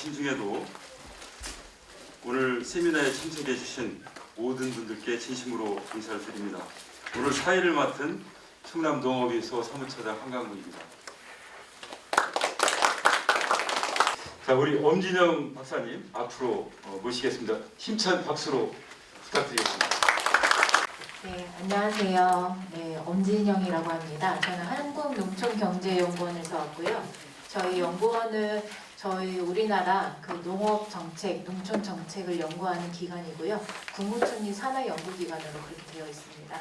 바쁘신 중에도 오늘 세미나에 참석해 주신 모든 분들께 진심으로 감사를 드립니다. 오늘 사회를 맡은 충남농업인소 사무처장 한강문입니다. 자, 우리 엄진영 박사님 앞으로 모시겠습니다. 힘찬 박수로 부탁드리겠습니다. 네, 안녕하세요. 네, 엄진영이라고 합니다. 저는 한국농촌경제연구원에서 왔고요. 저희 연구원은 저희 우리나라 그 농업 정책, 농촌 정책을 연구하는 기관이고요. 국무총리 산하연구기관으로 그렇게 되어 있습니다.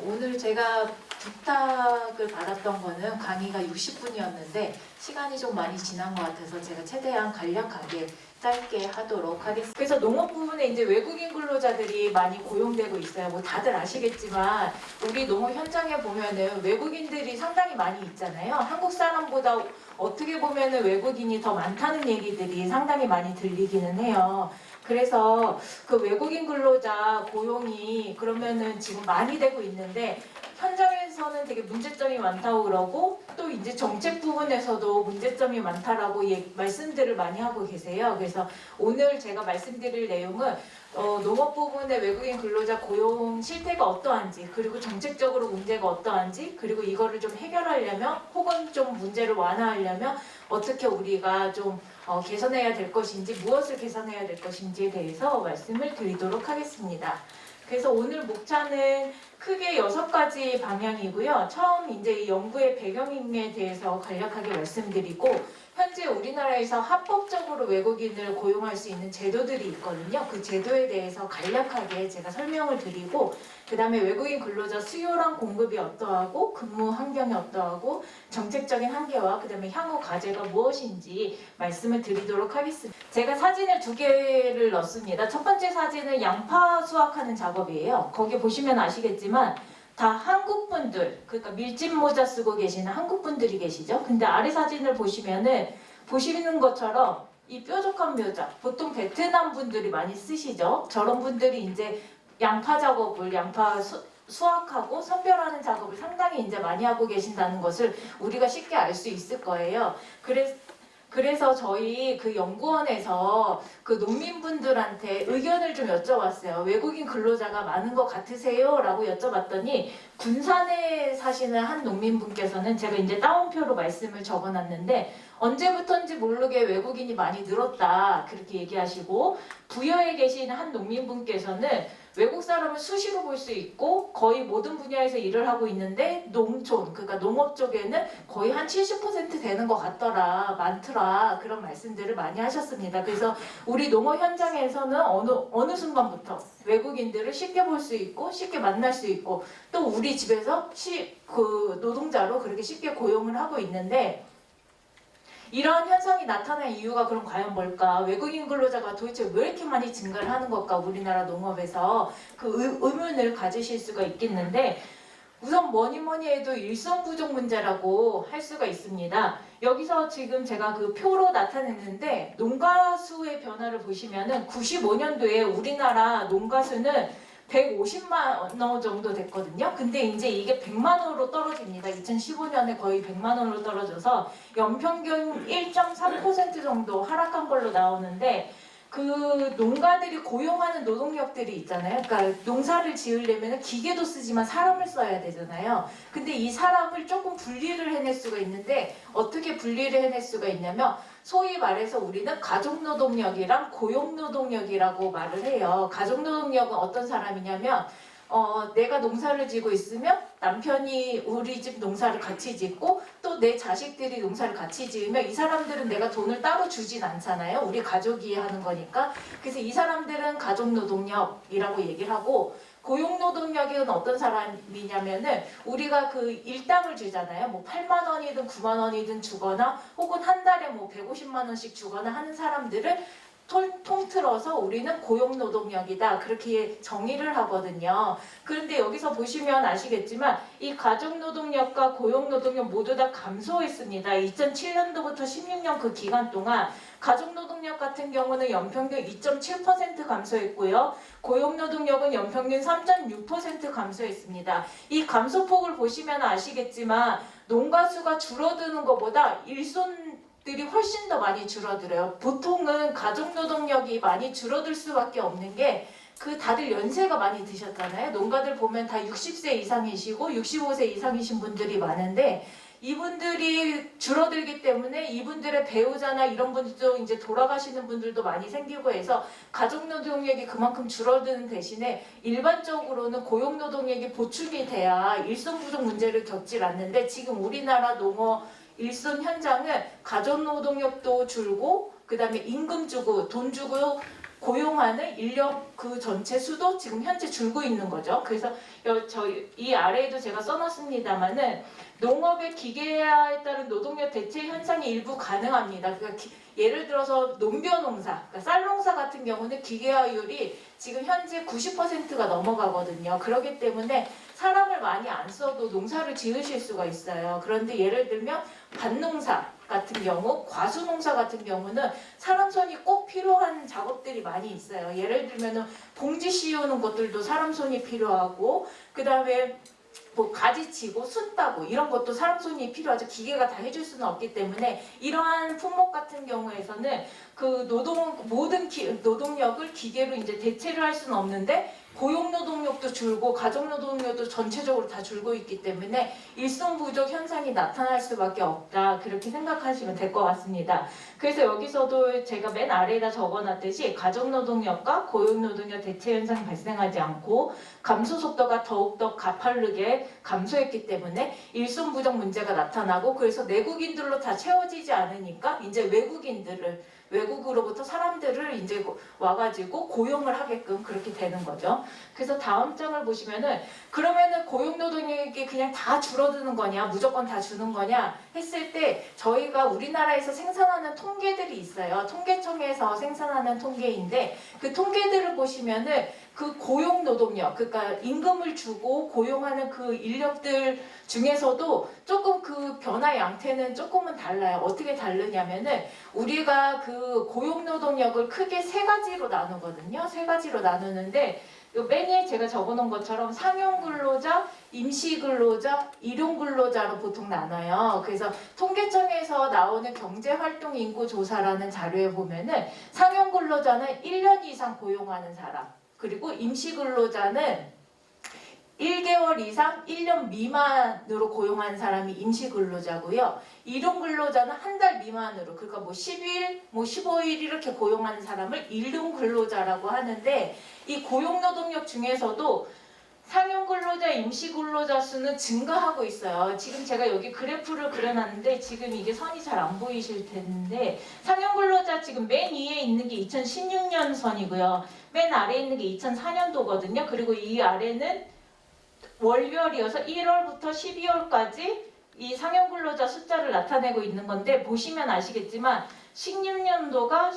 오늘 제가 부탁을 받았던 거는 강의가 60분이었는데 시간이 좀 많이 지난 것 같아서 제가 최대한 간략하게 짧게 하도록 하겠습니다. 그래서 농업 부분에 이제 외국인 근로자들이 많이 고용되고 있어요. 뭐 다들 아시겠지만 우리 농업 현장에 보면은 외국인들이 상당히 많이 있잖아요. 한국 사람보다 어떻게 보면은 외국인이 더 많다는 얘기들이 상당히 많이 들리기는 해요. 그래서 그 외국인 근로자 고용이 그러면은 지금 많이 되고 있는데 현장에서는 되게 문제점이 많다고 그러고 또 이제 정책 부분에서도 문제점이 많다라고 말씀들을 많이 하고 계세요. 그래서 오늘 제가 말씀드릴 내용은 농업 부분의 외국인 근로자 고용 실태가 어떠한지 그리고 정책적으로 문제가 어떠한지 그리고 이거를 좀 해결하려면 혹은 좀 문제를 완화하려면 어떻게 우리가 좀 개선해야 될 것인지 무엇을 개선해야 될 것인지에 대해서 말씀을 드리도록 하겠습니다. 그래서 오늘 목차는 크게 6가지 방향이고요. 처음 이제 이 연구의 배경에 대해서 간략하게 말씀드리고 현재 우리나라에서 합법적으로 외국인을 고용할 수 있는 제도들이 있거든요. 그 제도에 대해서 간략하게 제가 설명을 드리고 그 다음에 외국인 근로자 수요랑 공급이 어떠하고 근무 환경이 어떠하고 정책적인 한계와 그 다음에 향후 과제가 무엇인지 말씀을 드리도록 하겠습니다. 제가 사진을 2개를 넣었습니다. 첫 번째 사진은 양파 수확하는 작업이에요. 거기 보시면 아시겠지만 다 한국분들, 그러니까 밀짚 모자 쓰고 계시는 한국분들이 계시죠. 근데 아래 사진을 보시면은 보시는 것처럼 이 뾰족한 모자, 보통 베트남 분들이 많이 쓰시죠. 저런 분들이 이제 양파 작업을, 양파 수확하고 선별하는 작업을 상당히 이제 많이 하고 계신다는 것을 우리가 쉽게 알 수 있을 거예요. 그래서 저희 그 연구원에서 그 농민분들한테 의견을 좀 여쭤봤어요. 외국인 근로자가 많은 것 같으세요? 라고 여쭤봤더니 군산에 사시는 한 농민분께서는 제가 이제 따옴표로 말씀을 적어놨는데 언제부턴지 모르게 외국인이 많이 늘었다 그렇게 얘기하시고 부여에 계신 한 농민분께서는 외국 사람을 수시로 볼 수 있고 거의 모든 분야에서 일을 하고 있는데 농촌, 그러니까 농업 쪽에는 거의 한 70% 되는 것 같더라, 많더라 그런 말씀들을 많이 하셨습니다. 그래서 우리 농업 현장에서는 어느 순간부터 외국인들을 쉽게 볼 수 있고 쉽게 만날 수 있고 또 우리 집에서 그 노동자로 그렇게 쉽게 고용을 하고 있는데 이런 현상이 나타난 이유가 그럼 과연 뭘까? 외국인 근로자가 도대체 왜 이렇게 많이 증가를 하는 걸까? 우리나라 농업에서 그 의문을 가지실 수가 있겠는데 우선 뭐니 해도 일손 부족 문제라고 할 수가 있습니다. 여기서 지금 제가 그 표로 나타냈는데 농가 수의 변화를 보시면은 95년도에 우리나라 농가 수는 150만 원 정도 됐거든요. 근데 이제 이게 100만 원으로 떨어집니다. 2015년에 거의 100만 원으로 떨어져서 연평균 1.3% 정도 하락한 걸로 나오는데 그 농가들이 고용하는 노동력들이 있잖아요. 그러니까 농사를 지으려면 기계도 쓰지만 사람을 써야 되잖아요. 근데 이 사람을 조금 분리를 해낼 수가 있는데 어떻게 분리를 해낼 수가 있냐면 소위 말해서 우리는 가족노동력이랑 고용노동력이라고 말을 해요. 가족노동력은 어떤 사람이냐면 내가 농사를 지고 있으면 남편이 우리 집 농사를 같이 짓고 또 내 자식들이 농사를 같이 지으면 이 사람들은 내가 돈을 따로 주진 않잖아요. 우리 가족이 하는 거니까. 그래서 이 사람들은 가족노동력이라고 얘기를 하고 고용노동력은 어떤 사람이냐면은 우리가 그 일당을 주잖아요. 뭐 8만 원이든 9만 원이든 주거나 혹은 한 달에 뭐 150만 원씩 주거나 하는 사람들을 통틀어서 우리는 고용노동력이다 그렇게 정의를 하거든요. 그런데 여기서 보시면 아시겠지만 이 가족노동력과 고용노동력 모두 다 감소했습니다. 2007년도부터 16년 그 기간 동안 가족노동력 같은 경우는 연평균 2.7% 감소했고요. 고용노동력은 연평균 3.6% 감소했습니다. 이 감소폭을 보시면 아시겠지만 농가 수가 줄어드는 것보다 일손 들이 훨씬 더 많이 줄어들어요. 보통은 가족노동력이 많이 줄어들 수밖에 없는 게 그 다들 연세가 많이 드셨잖아요. 농가들 보면 다 60세 이상이시고 65세 이상이신 분들이 많은데 이분들이 줄어들기 때문에 이분들의 배우자나 이런 분들도 이제 돌아가시는 분들도 많이 생기고 해서 가족노동력이 그만큼 줄어드는 대신에 일반적으로는 고용노동력이 보충이 돼야 일손 부족 문제를 겪질 않는데 지금 우리나라 농업 일손 현장은 가족노동력도 줄고 그 다음에 임금 주고 돈 주고 고용하는 인력 그 전체 수도 지금 현재 줄고 있는 거죠. 그래서 이 아래에도 제가 써놨습니다만은 농업의 기계화에 따른 노동력 대체 현상이 일부 가능합니다. 그러니까 예를 들어서 농벼농사, 그러니까 쌀농사 같은 경우는 기계화율이 지금 현재 90%가 넘어가거든요. 그렇기 때문에 사람을 많이 안 써도 농사를 지으실 수가 있어요. 그런데 예를 들면 밭농사 같은 경우, 과수농사 같은 경우는 사람 손이 꼭 필요한 작업들이 많이 있어요. 예를 들면은 봉지 씌우는 것들도 사람 손이 필요하고, 그 다음에 뭐 가지 치고 순 따고 이런 것도 사람 손이 필요하죠. 기계가 다 해줄 수는 없기 때문에 이러한 품목 같은 경우에서는 그 모든 노동력을 기계로 이제 대체를 할 수는 없는데 고용 노동력도 줄고 가족 노동력도 전체적으로 다 줄고 있기 때문에 일손 부족 현상이 나타날 수밖에 없다. 그렇게 생각하시면 될 것 같습니다. 그래서 여기서도 제가 맨 아래에다 적어놨듯이 가족 노동력과 고용 노동력 대체 현상이 발생하지 않고 감소 속도가 더욱더 가파르게 감소했기 때문에 일손 부족 문제가 나타나고 그래서 내국인들로 다 채워지지 않으니까 이제 외국으로부터 사람들을 이제 와가지고 고용을 하게끔 그렇게 되는 거죠. 그래서 다음 장을 보시면은 그러면은 고용노동력이 그냥 다 줄어드는 거냐 무조건 다 주는 거냐 했을 때 저희가 우리나라에서 생산하는 통계들이 있어요. 통계청에서 생산하는 통계인데 그 통계들을 보시면은 그 고용노동력 그러니까 임금을 주고 고용하는 그 인력들 중에서도 조금 그 변화 양태는 조금은 달라요. 어떻게 다르냐면은 우리가 그 고용노동력을 크게 세 가지로 나누거든요. 세 가지로 나누는데 맨 위에 제가 적어놓은 것처럼 상용근로자, 임시근로자, 일용근로자로 보통 나눠요. 그래서 통계청에서 나오는 경제활동인구조사라는 자료에 보면은 상용근로자는 1년 이상 고용하는 사람 그리고 임시근로자는 1개월 이상 1년 미만으로 고용한 사람이 임시근로자고요. 일용근로자는 한 달 미만으로 그러니까 뭐 10일, 뭐 15일 이렇게 고용하는 사람을 일용근로자라고 하는데 이 고용노동력 중에서도 상용근로자, 임시근로자 수는 증가하고 있어요. 지금 제가 여기 그래프를 그려놨는데 지금 이게 선이 잘 안 보이실 텐데 상용근로자 지금 맨 위에 있는 게 2016년 선이고요. 맨 아래에 있는 게 2004년도거든요. 그리고 이 아래는 월별이어서 1월부터 12월까지 이 상용근로자 숫자를 나타내고 있는 건데 보시면 아시겠지만 16년도가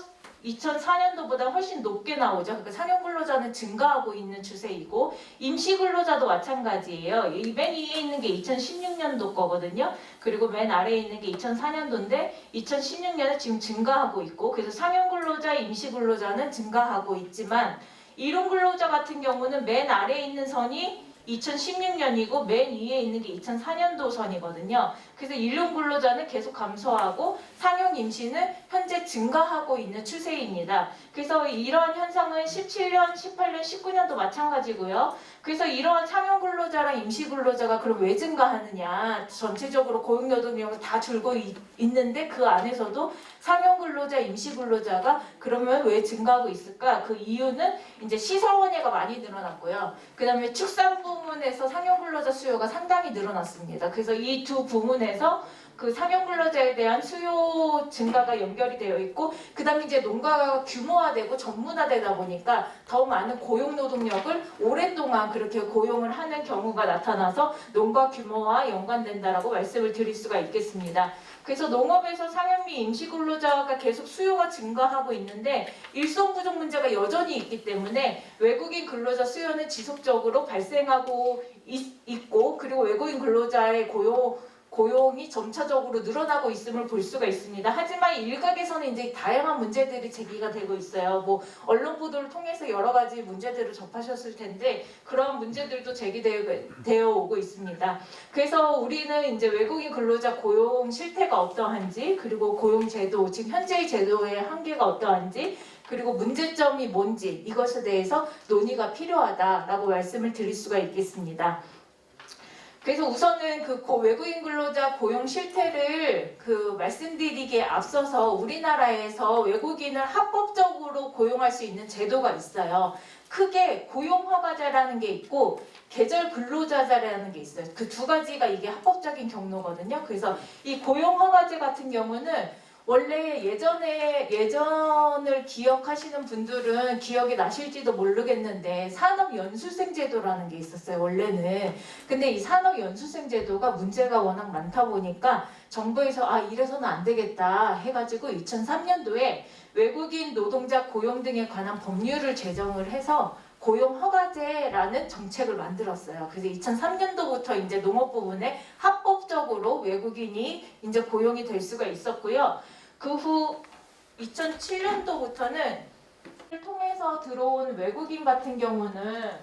2004년도보다 훨씬 높게 나오죠. 그러니까 상용근로자는 증가하고 있는 추세이고 임시근로자도 마찬가지예요. 이 맨 위에 있는 게 2016년도 거거든요. 그리고 맨 아래에 있는 게 2004년도인데 2016년에 지금 증가하고 있고 그래서 상용근로자, 임시근로자는 증가하고 있지만 일용근로자 같은 경우는 맨 아래에 있는 선이 2016년이고 맨 위에 있는 게 2004년도 선이거든요. 그래서 일용 근로자는 계속 감소하고 상용 임시는 현재 증가하고 있는 추세입니다. 그래서 이러한 현상은 17년, 18년, 19년도 마찬가지고요. 그래서 이러한 상용 근로자랑 임시 근로자가 그럼 왜 증가하느냐? 전체적으로 고용 노동력은 다 줄고 있는데 그 안에서도 상용 근로자, 임시 근로자가 그러면 왜 증가하고 있을까? 그 이유는 이제 시설원예가 많이 늘어났고요. 그다음에 축산 부문에서 상용 근로자 수요가 상당히 늘어났습니다. 그래서 이 두 부문에서 그 상용 근로자에 대한 수요 증가가 연결이 되어 있고 그다음에 이제 농가가 규모화되고 전문화되다 보니까 더 많은 고용 노동력을 오랫동안 그렇게 고용을 하는 경우가 나타나서 농가 규모와 연관된다라고 말씀을 드릴 수가 있겠습니다. 그래서 농업에서 상용 및 임시 근로자가 계속 수요가 증가하고 있는데 일손 부족 문제가 여전히 있기 때문에 외국인 근로자 수요는 지속적으로 발생하고 있고 그리고 외국인 근로자의 고용 고용이 점차적으로 늘어나고 있음을 볼 수가 있습니다. 하지만 일각에서는 이제 다양한 문제들이 제기가 되고 있어요. 뭐 언론 보도를 통해서 여러 가지 문제들을 접하셨을 텐데 그런 문제들도 제기되어 오고 있습니다. 그래서 우리는 이제 외국인 근로자 고용 실태가 어떠한지, 그리고 고용 제도, 지금 현재의 제도의 한계가 어떠한지, 그리고 문제점이 뭔지 이것에 대해서 논의가 필요하다라고 말씀을 드릴 수가 있겠습니다. 그래서 우선은 그 외국인 근로자 고용 실태를 말씀드리기에 앞서서 우리나라에서 외국인을 합법적으로 고용할 수 있는 제도가 있어요. 크게 고용허가제라는 게 있고 계절 근로자제라는 게 있어요. 그 두 가지가 이게 합법적인 경로거든요. 그래서 이 고용허가제 같은 경우는 원래 예전을 기억하시는 분들은 기억이 나실지도 모르겠는데 산업연수생 제도라는 게 있었어요, 원래는. 근데 이 산업연수생 제도가 문제가 워낙 많다 보니까 정부에서 이래서는 안 되겠다 해가지고 2003년도에 외국인 노동자 고용 등에 관한 법률을 제정을 해서 고용허가제라는 정책을 만들었어요. 그래서 2003년도부터 이제 농업 부분에 합법적으로 외국인이 이제 고용이 될 수가 있었고요. 그 후 2007년도부터는 통해서 들어온 외국인 같은 경우는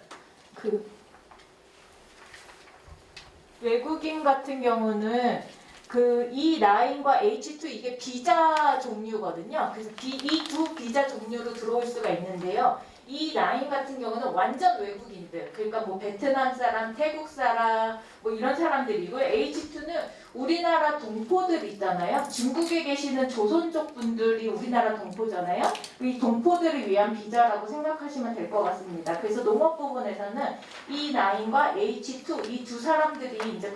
E9과 H2 이게 비자 종류거든요. 그래서 이 두 비자 종류로 들어올 수가 있는데요. E9 같은 경우는 완전 외국인들, 그러니까 뭐 베트남 사람, 태국 사람, 뭐 이런 사람들이고, H2는 우리나라 동포들 있잖아요. 중국에 계시는 조선족 분들이 우리나라 동포잖아요. 이 동포들을 위한 비자라고 생각하시면 될 것 같습니다. 그래서 농업 부분에서는 E9과 H2 이 두 사람들이 이제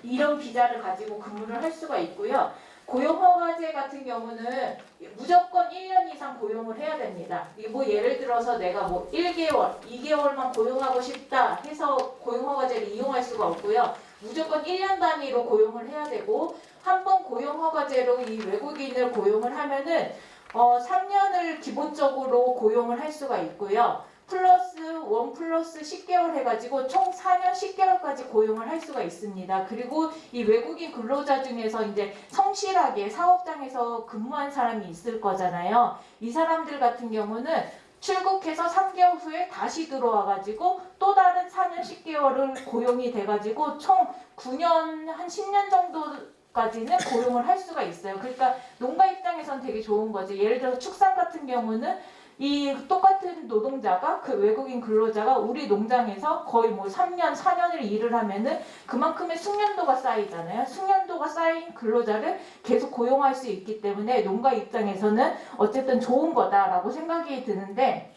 이런 비자를 가지고 근무를 할 수가 있고요. 고용허가제 같은 경우는 무조건 1년 이상 고용을 해야 됩니다. 뭐 예를 들어서 내가 뭐 1개월, 2개월만 고용하고 싶다 해서 고용허가제를 이용할 수가 없고요. 무조건 1년 단위로 고용을 해야 되고, 한 번 고용허가제로 이 외국인을 고용을 하면은 3년을 기본적으로 고용을 할 수가 있고요. 플러스 1 플러스 10개월 해가지고 총 4년 10개월까지 고용을 할 수가 있습니다. 그리고 이 외국인 근로자 중에서 이제 성실하게 사업장에서 근무한 사람이 있을 거잖아요. 이 사람들 같은 경우는 출국해서 3개월 후에 다시 들어와가지고 또 다른 4년 10개월을 고용이 돼가지고 총 9년, 한 10년 정도까지는 고용을 할 수가 있어요. 그러니까 농가 입장에선 되게 좋은 거지. 예를 들어서 축산 같은 경우는 이 똑같은 노동자가, 그 외국인 근로자가 우리 농장에서 거의 뭐 3년, 4년을 일을 하면은 그만큼의 숙련도가 쌓이잖아요. 숙련도가 쌓인 근로자를 계속 고용할 수 있기 때문에 농가 입장에서는 어쨌든 좋은 거다라고 생각이 드는데,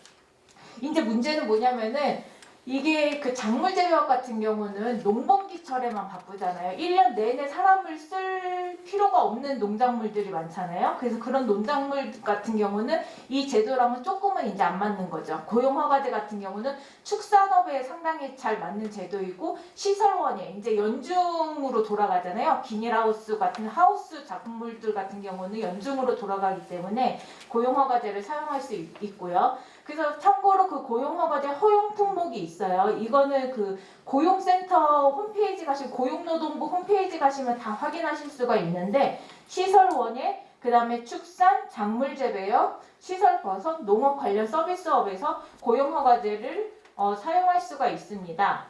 이제 문제는 뭐냐면은 이게 그 작물 제조업 같은 경우는 농번기철에만 바쁘잖아요. 1년 내내 사람을 쓸 필요가 없는 농작물들이 많잖아요. 그래서 그런 농작물 같은 경우는 이 제도랑은 조금은 이제 안 맞는 거죠. 고용허가제 같은 경우는 축산업에 상당히 잘 맞는 제도이고, 시설원에 이제 연중으로 돌아가잖아요. 비닐하우스 같은 하우스 작물들 같은 경우는 연중으로 돌아가기 때문에 고용허가제를 사용할 수 있고요. 그래서 참고로 그 고용허가제 허용 품목이 있어요. 이거는 그 고용센터 홈페이지 고용노동부 홈페이지 가시면 다 확인하실 수가 있는데, 시설원예, 그 다음에 축산, 작물재배업, 시설버섯, 농업 관련 서비스업에서 고용허가제를 사용할 수가 있습니다.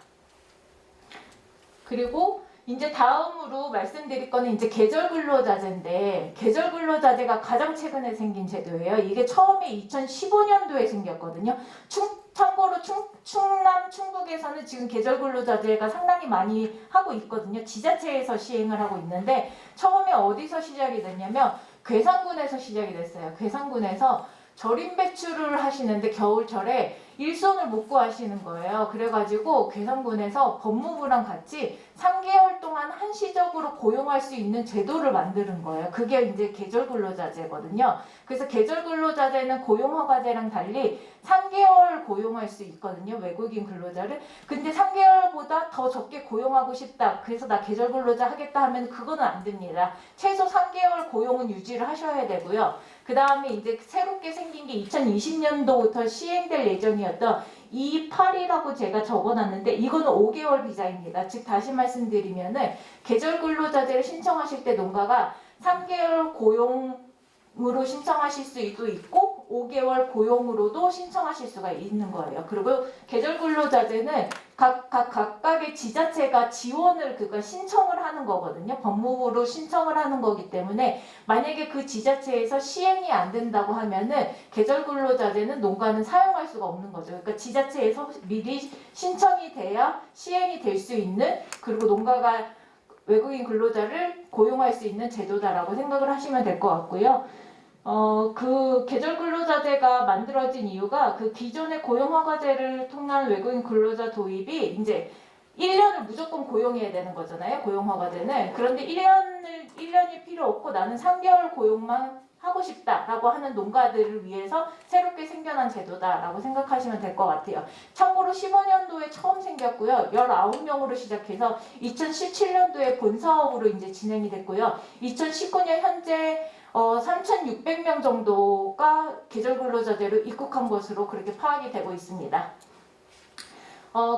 그리고 이제 다음으로 말씀드릴 거는 이제 계절근로자제인데, 계절근로자제가 가장 최근에 생긴 제도예요. 이게 처음에 2015년도에 생겼거든요. 참고로 충남, 충북에서는 지금 계절근로자제가 상당히 많이 하고 있거든요. 지자체에서 시행을 하고 있는데, 처음에 어디서 시작이 됐냐면 괴산군에서 시작이 됐어요. 괴산군에서 절임 배출을 하시는데 겨울철에 일손을 못 구하시는 거예요. 그래가지고 괴산군에서 법무부랑 같이 3개월 동안 한시적으로 고용할 수 있는 제도를 만드는 거예요. 그게 이제 계절근로자제거든요. 그래서 계절근로자제는 고용허가제랑 달리 3개월 고용할 수 있거든요. 외국인 근로자를. 근데 3개월보다 더 적게 고용하고 싶다, 그래서 나 계절근로자 하겠다 하면 그거는 안 됩니다. 최소 3개월 고용은 유지를 하셔야 되고요. 그 다음에 이제 새롭게 생긴 게 2020년도부터 시행될 예정이 비용이었던 282라고 제가 적어놨는데 이거는 5개월 비자입니다. 즉 다시 말씀드리면은 계절 근로자재를 신청하실 때 농가가 3개월 고용으로 신청하실 수도 있고 5개월 고용으로도 신청하실 수가 있는 거예요. 그리고 계절 근로자재는 각각의 지자체가 지원을 그러니까 신청을 하는 거거든요. 법무부로 신청을 하는 거기 때문에 만약에 그 지자체에서 시행이 안 된다고 하면은 계절 근로자재는 농가는 사용할 수가 없는 거죠. 그러니까 지자체에서 미리 신청이 돼야 시행이 될 수 있는 그리고 농가가 외국인 근로자를 고용할 수 있는 제도다라고 생각을 하시면 될 것 같고요. 그 계절 근로자제가 만들어진 이유가 그 기존의 고용허가제를 통한 외국인 근로자 도입이 이제 1년을 무조건 고용해야 되는 거잖아요. 고용허가제는. 그런데 1년이 필요 없고 나는 3개월 고용만 하고 싶다라고 하는 농가들을 위해서 새롭게 생겨난 제도다라고 생각하시면 될 것 같아요. 참고로 15년도에 처음 생겼고요. 19명으로 시작해서 2017년도에 본사업으로 이제 진행이 됐고요. 2019년 현재 3,600명 정도가 계절 근로자제로 입국한 것으로 그렇게 파악이 되고 있습니다.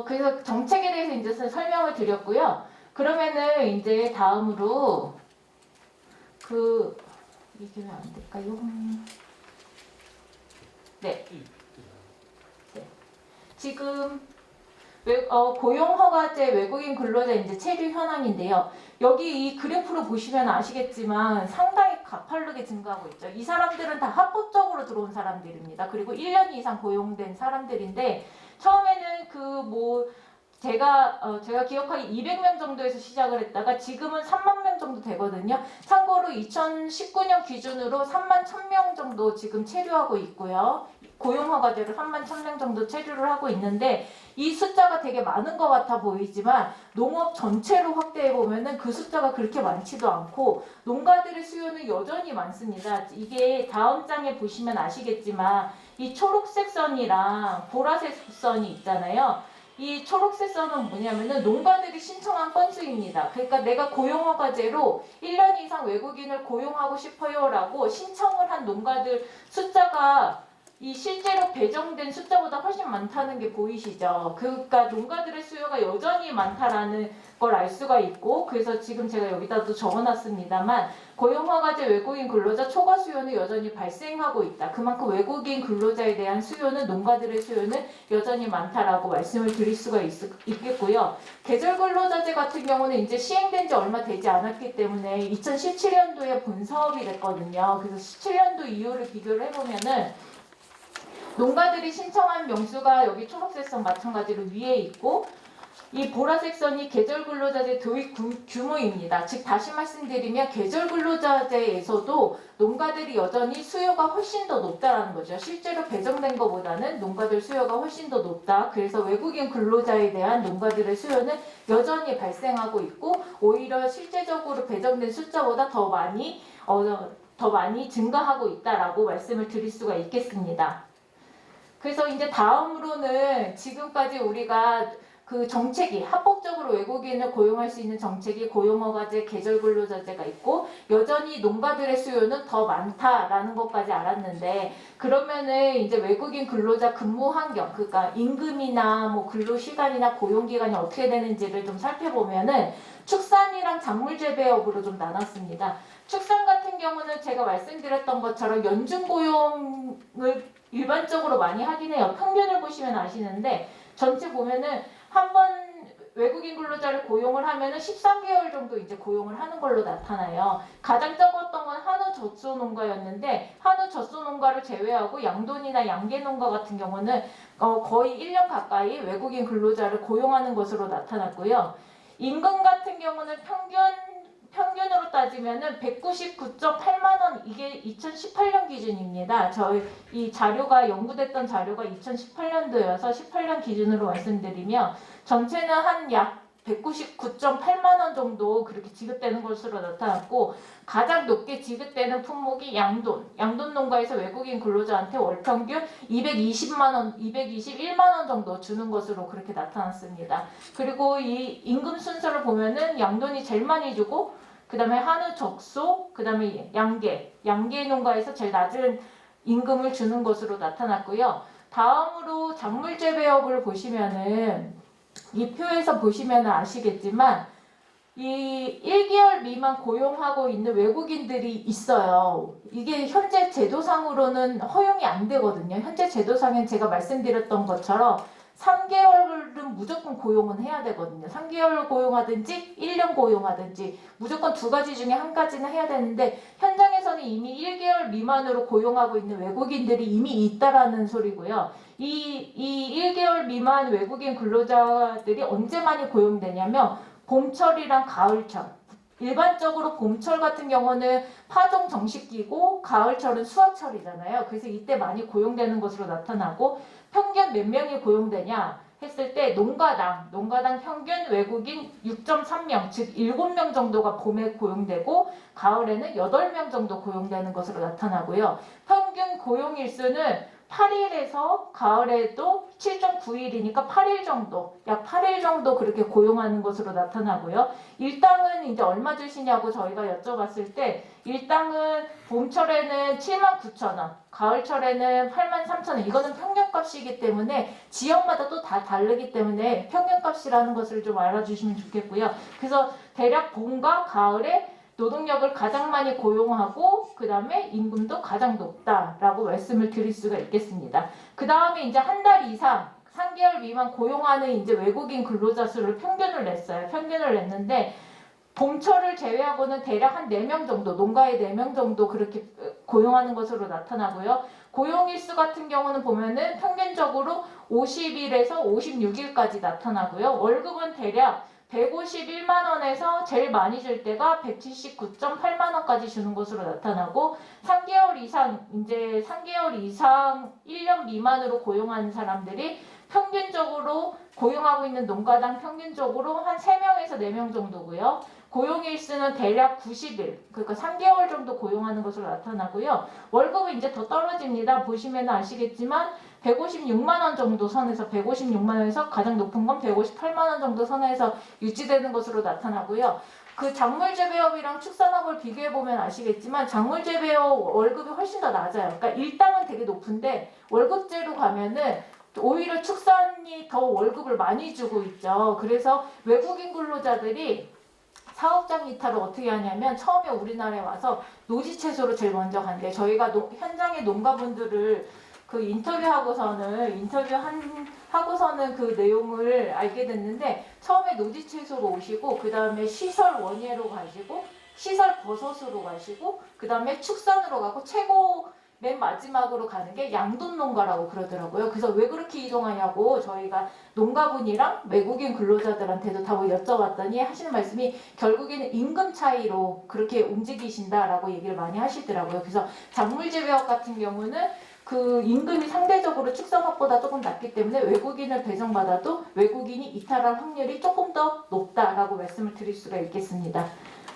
그래서 정책에 대해서 이제 설명을 드렸고요. 그러면은 이제 다음으로 이게 왜 안 될까요? 네. 지금 고용허가제 외국인 근로자 이제 체류 현황인데요. 여기 이 그래프로 보시면 아시겠지만 상당히 가파르게 증가하고 있죠. 이 사람들은 다 합법적으로 들어온 사람들입니다. 그리고 1년 이상 고용된 사람들인데 처음에는 제가 기억하기 200명 정도에서 시작을 했다가 지금은 3만 명 정도 되거든요. 참고로 2019년 기준으로 3만 1,000명 정도 지금 체류하고 있고요. 고용허가제로 3만 1,000명 정도 체류를 하고 있는데 이 숫자가 되게 많은 것 같아 보이지만 농업 전체로 확대해 보면은 그 숫자가 그렇게 많지도 않고 농가들의 수요는 여전히 많습니다. 이게 다음 장에 보시면 아시겠지만 이 초록색 선이랑 보라색 선이 있잖아요. 이 초록색 선은 뭐냐면은 농가들이 신청한 건수입니다. 그러니까 내가 고용허가제로 1년 이상 외국인을 고용하고 싶어요라고 신청을 한 농가들 숫자가 이 실제로 배정된 숫자보다 훨씬 많다는 게 보이시죠? 그러니까 농가들의 수요가 여전히 많다라는 걸 알 수가 있고 그래서 지금 제가 여기다도 적어놨습니다만 고용허가제 외국인 근로자 초과 수요는 여전히 발생하고 있다. 그만큼 외국인 근로자에 대한 수요는 농가들의 수요는 여전히 많다라고 말씀을 드릴 수가 있겠고요. 계절 근로자제 같은 경우는 이제 시행된 지 얼마 되지 않았기 때문에 2017년도에 본사업이 됐거든요. 그래서 17년도 이후를 비교를 해보면은 농가들이 신청한 명수가 여기 초록색 선 마찬가지로 위에 있고 이 보라색 선이 계절 근로자재 도입 규모입니다. 즉 다시 말씀드리면 계절 근로자재에서도 농가들이 여전히 수요가 훨씬 더 높다라는 거죠. 실제로 배정된 것보다는 농가들 수요가 훨씬 더 높다. 그래서 외국인 근로자에 대한 농가들의 수요는 여전히 발생하고 있고 오히려 실제적으로 배정된 숫자보다 더 많이 증가하고 있다라고 말씀을 드릴 수가 있겠습니다. 그래서 이제 다음으로는 지금까지 우리가 그 정책이 합법적으로 외국인을 고용할 수 있는 정책이 고용허가제, 계절근로자제가 있고 여전히 농가들의 수요는 더 많다라는 것까지 알았는데 그러면은 이제 외국인 근로자 근무 환경, 그러니까 임금이나 뭐 근로 시간이나 고용 기간이 어떻게 되는지를 좀 살펴보면은 축산이랑 작물 재배업으로 좀 나눴습니다. 축산 같은 경우는 제가 말씀드렸던 것처럼 연중 고용을 일반적으로 많이 하긴 해요. 평균을 보시면 아시는데 전체 보면은 한 번 외국인 근로자를 고용을 하면은 13개월 정도 이제 고용을 하는 걸로 나타나요. 가장 적었던 건 한우 젖소 농가였는데 한우 젖소 농가를 제외하고 양돈이나 양계 농가 같은 경우는 거의 1년 가까이 외국인 근로자를 고용하는 것으로 나타났고요. 임금 같은 경우는 평균으로 따지면은 199.8만 원, 이게 2018년 기준입니다. 이 자료가 연구됐던 자료가 2018년도여서 18년 기준으로 말씀드리면 전체는 한 약 199.8만 원 정도 그렇게 지급되는 것으로 나타났고 가장 높게 지급되는 품목이 양돈 농가에서 외국인 근로자한테 월 평균 221만 원 정도 주는 것으로 그렇게 나타났습니다. 그리고 이 임금 순서를 보면은 양돈이 제일 많이 주고 그 다음에 한우 적소, 그 다음에 양계 농가에서 제일 낮은 임금을 주는 것으로 나타났고요. 다음으로 작물 재배업을 보시면은 이 표에서 보시면 아시겠지만 이 1개월 미만 고용하고 있는 외국인들이 있어요. 이게 현재 제도상으로는 허용이 안 되거든요. 현재 제도상엔 제가 말씀드렸던 것처럼 3개월은 무조건 고용은 해야 되거든요. 3개월 고용하든지 1년 고용하든지 무조건 두 가지 중에 한 가지는 해야 되는데 현장에서는 이미 1개월 미만으로 고용하고 있는 외국인들이 이미 있다라는 소리고요. 이 1개월 미만 외국인 근로자들이 언제 많이 고용되냐면 봄철이랑 가을철. 일반적으로 봄철 같은 경우는 파종 정식기고 가을철은 수확철이잖아요. 그래서 이때 많이 고용되는 것으로 나타나고 평균 몇 명이 고용되냐 했을 때 농가당 평균 외국인 6.3명, 즉 7명 정도가 봄에 고용되고 가을에는 8명 정도 고용되는 것으로 나타나고요. 평균 고용일수는 8일에서 가을에도 7.9일이니까 8일 정도, 약 8일 정도 그렇게 고용하는 것으로 나타나고요. 일당은 이제 얼마 주시냐고 저희가 여쭤봤을 때 일당은 봄철에는 79,000원, 가을철에는 83,000원. 이거는 평균값이기 때문에 지역마다 또 다 다르기 때문에 평균값이라는 것을 좀 알아주시면 좋겠고요. 그래서 대략 봄과 가을에 노동력을 가장 많이 고용하고 그 다음에 임금도 가장 높다라고 말씀을 드릴 수가 있겠습니다. 그 다음에 이제 한 달 이상 3개월 미만 고용하는 이제 외국인 근로자 수를 평균을 냈어요. 평균을 냈는데 봄철을 제외하고는 대략 한 4명 정도, 농가에 4명 정도 그렇게 고용하는 것으로 나타나고요. 고용일수 같은 경우는 보면은 평균적으로 50일에서 56일까지 나타나고요. 월급은 대략 151만 원에서 제일 많이 줄 때가 179.8만 원까지 주는 것으로 나타나고 3개월 이상 1년 미만으로 고용하는 사람들이 평균적으로 고용하고 있는 농가당 평균적으로 한 3명에서 4명 정도고요. 고용일수는 대략 90일, 그러니까 3개월 정도 고용하는 것으로 나타나고요. 월급은 이제 더 떨어집니다. 보시면 아시겠지만 156만 원 정도 선에서 156만 원에서 가장 높은 건 158만 원 정도 선에서 유지되는 것으로 나타나고요. 그 작물재배업이랑 축산업을 비교해보면 아시겠지만 작물재배업 월급이 훨씬 더 낮아요. 그러니까 일당은 되게 높은데 월급제로 가면은 오히려 축산이 더 월급을 많이 주고 있죠. 그래서 외국인 근로자들이 사업장 이탈을 어떻게 하냐면 처음에 우리나라에 와서 노지 채소로 제일 먼저 간대요. 저희가 현장의 농가분들을 그 인터뷰하고서는 그 내용을 알게 됐는데 처음에 노지 채소로 오시고 그 다음에 시설 원예로 가시고 시설 버섯으로 가시고 그 다음에 축산으로 가고 최고 맨 마지막으로 가는 게 양돈 농가라고 그러더라고요. 그래서 왜 그렇게 이동하냐고 저희가 농가분이랑 외국인 근로자들한테도 다 여쭤봤더니 하시는 말씀이 결국에는 임금 차이로 그렇게 움직이신다라고 얘기를 많이 하시더라고요. 그래서 작물재배업 같은 경우는 그 임금이 상대적으로 축산업보다 조금 낮기 때문에 외국인을 배정받아도 외국인이 이탈할 확률이 조금 더 높다라고 말씀을 드릴 수가 있겠습니다.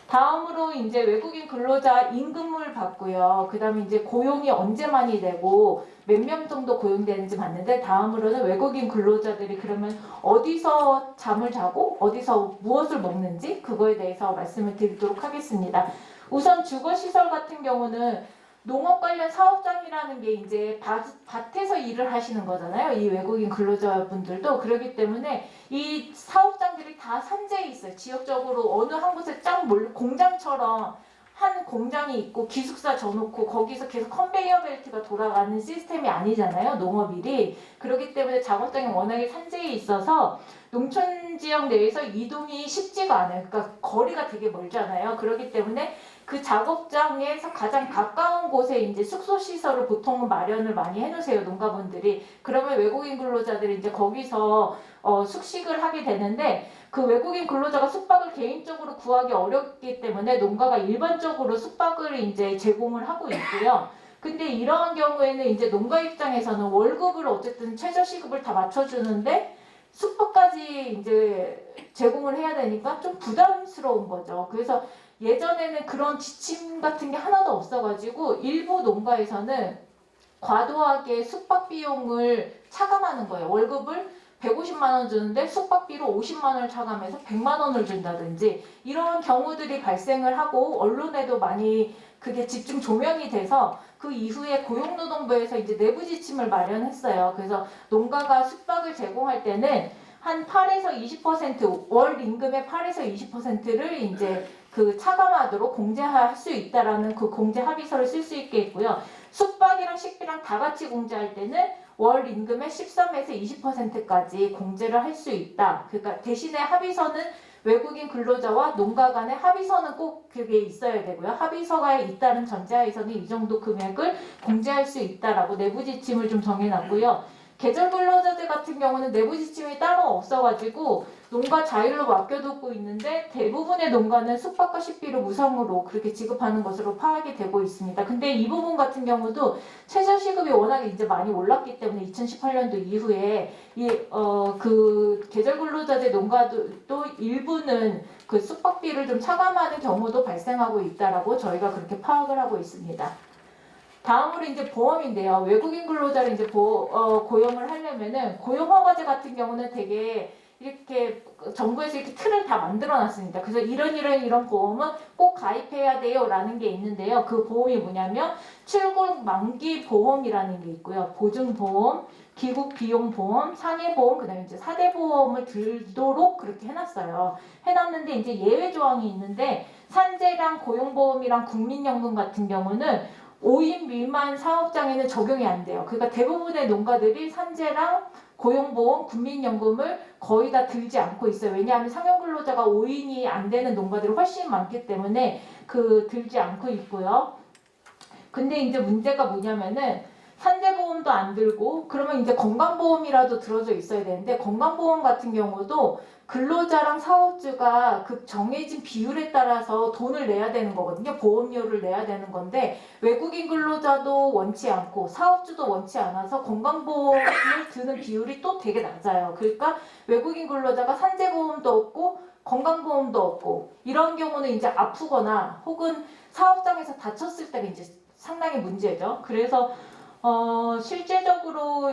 다음으로 이제 외국인 근로자 임금을 받고요. 그 다음에 이제 고용이 언제 많이 되고 몇 명 정도 고용되는지 봤는데 다음으로는 외국인 근로자들이 그러면 어디서 잠을 자고 어디서 무엇을 먹는지 그거에 대해서 말씀을 드리도록 하겠습니다. 우선 주거시설 같은 경우는 농업 관련 사업장이라는 게 이제 밭에서 일을 하시는 거잖아요. 이 외국인 근로자분들도 그렇기 때문에 이 사업장들이 다 산재해 있어요. 지역적으로 어느 한 곳에 공장처럼 한 공장이 있고 기숙사 져놓고 거기서 계속 컨베이어 벨트가 돌아가는 시스템이 아니잖아요. 농업일이. 그렇기 때문에 작업장이 워낙에 산재해 있어서 농촌 지역 내에서 이동이 쉽지가 않아요. 그러니까 거리가 되게 멀잖아요. 그렇기 때문에 그 작업장에서 가장 가까운 곳에 이제 숙소 시설을 보통은 마련을 많이 해놓으세요. 농가분들이. 그러면 외국인 근로자들이 이제 거기서 숙식을 하게 되는데 그 외국인 근로자가 숙박을 개인적으로 구하기 어렵기 때문에 농가가 일반적으로 숙박을 이제 제공을 하고 있고요. 근데 이러한 경우에는 이제 농가 입장에서는 월급을 어쨌든 최저시급을 다 맞춰주는데 숙박까지 이제 제공을 해야 되니까 좀 부담스러운 거죠. 그래서 예전에는 그런 지침 같은 게 하나도 없어가지고 일부 농가에서는 과도하게 숙박 비용을 차감하는 거예요. 월급을 150만 원 주는데 숙박비로 50만 원을 차감해서 100만 원을 준다든지 이런 경우들이 발생을 하고 언론에도 많이 그게 집중 조명이 돼서 그 이후에 고용노동부에서 이제 내부 지침을 마련했어요. 그래서 농가가 숙박을 제공할 때는 한 8에서 20% 월 임금의 8에서 20%를 이제 그 차감하도록 공제할 수 있다라는 그 공제 합의서를 쓸 수 있게 했고요. 숙박이랑 식비랑 다 같이 공제할 때는 월 임금의 13에서 20%까지 공제를 할 수 있다. 그러니까 대신에 합의서는 외국인 근로자와 농가 간의 합의서는 꼭 그게 있어야 되고요. 합의서가 있다는 전제하에서는 이 정도 금액을 공제할 수 있다라고 내부 지침을 좀 정해놨고요. 계절 근로자들 같은 경우는 내부 지침이 따로 없어가지고 농가 자율로 맡겨두고 있는데 대부분의 농가는 숙박과 식비를 무상으로 그렇게 지급하는 것으로 파악이 되고 있습니다. 근데 이 부분 같은 경우도 최저시급이 워낙에 이제 많이 올랐기 때문에 2018년도 이후에 그 계절 근로자들 농가도 일부는 그 숙박비를 좀 차감하는 경우도 발생하고 있다라고 저희가 그렇게 파악을 하고 있습니다. 다음으로 이제 보험인데요. 외국인 근로자를 이제 고용을 하려면은 고용허가제 같은 경우는 되게 이렇게 정부에서 이렇게 틀을 다 만들어놨습니다. 그래서 이런 보험은 꼭 가입해야 돼요라는 게 있는데요. 그 보험이 뭐냐면 출국 만기 보험이라는 게 있고요. 보증보험, 귀국 비용 보험, 상해보험, 그다음에 이제 4대 보험을 들도록 그렇게 해놨어요. 해놨는데 이제 예외 조항이 있는데 산재랑 고용보험이랑 국민연금 같은 경우는 5인 미만 사업장에는 적용이 안 돼요. 그러니까 대부분의 농가들이 산재랑 고용보험, 국민연금을 거의 다 들지 않고 있어요. 왜냐하면 상여근로자가 5인이 안 되는 농가들이 훨씬 많기 때문에 들지 않고 있고요. 근데 이제 문제가 뭐냐면은 산재보험도 안 들고 그러면 이제 건강보험이라도 들어져 있어야 되는데 건강보험 같은 경우도 근로자랑 사업주가 그 정해진 비율에 따라서 돈을 내야 되는 거거든요. 보험료를 내야 되는 건데 외국인 근로자도 원치 않고 사업주도 원치 않아서 건강보험을 드는 비율이 또 되게 낮아요. 그러니까 외국인 근로자가 산재보험도 없고 건강보험도 없고 이런 경우는 이제 아프거나 혹은 사업장에서 다쳤을 때가 이제 상당히 문제죠. 그래서 실제적으로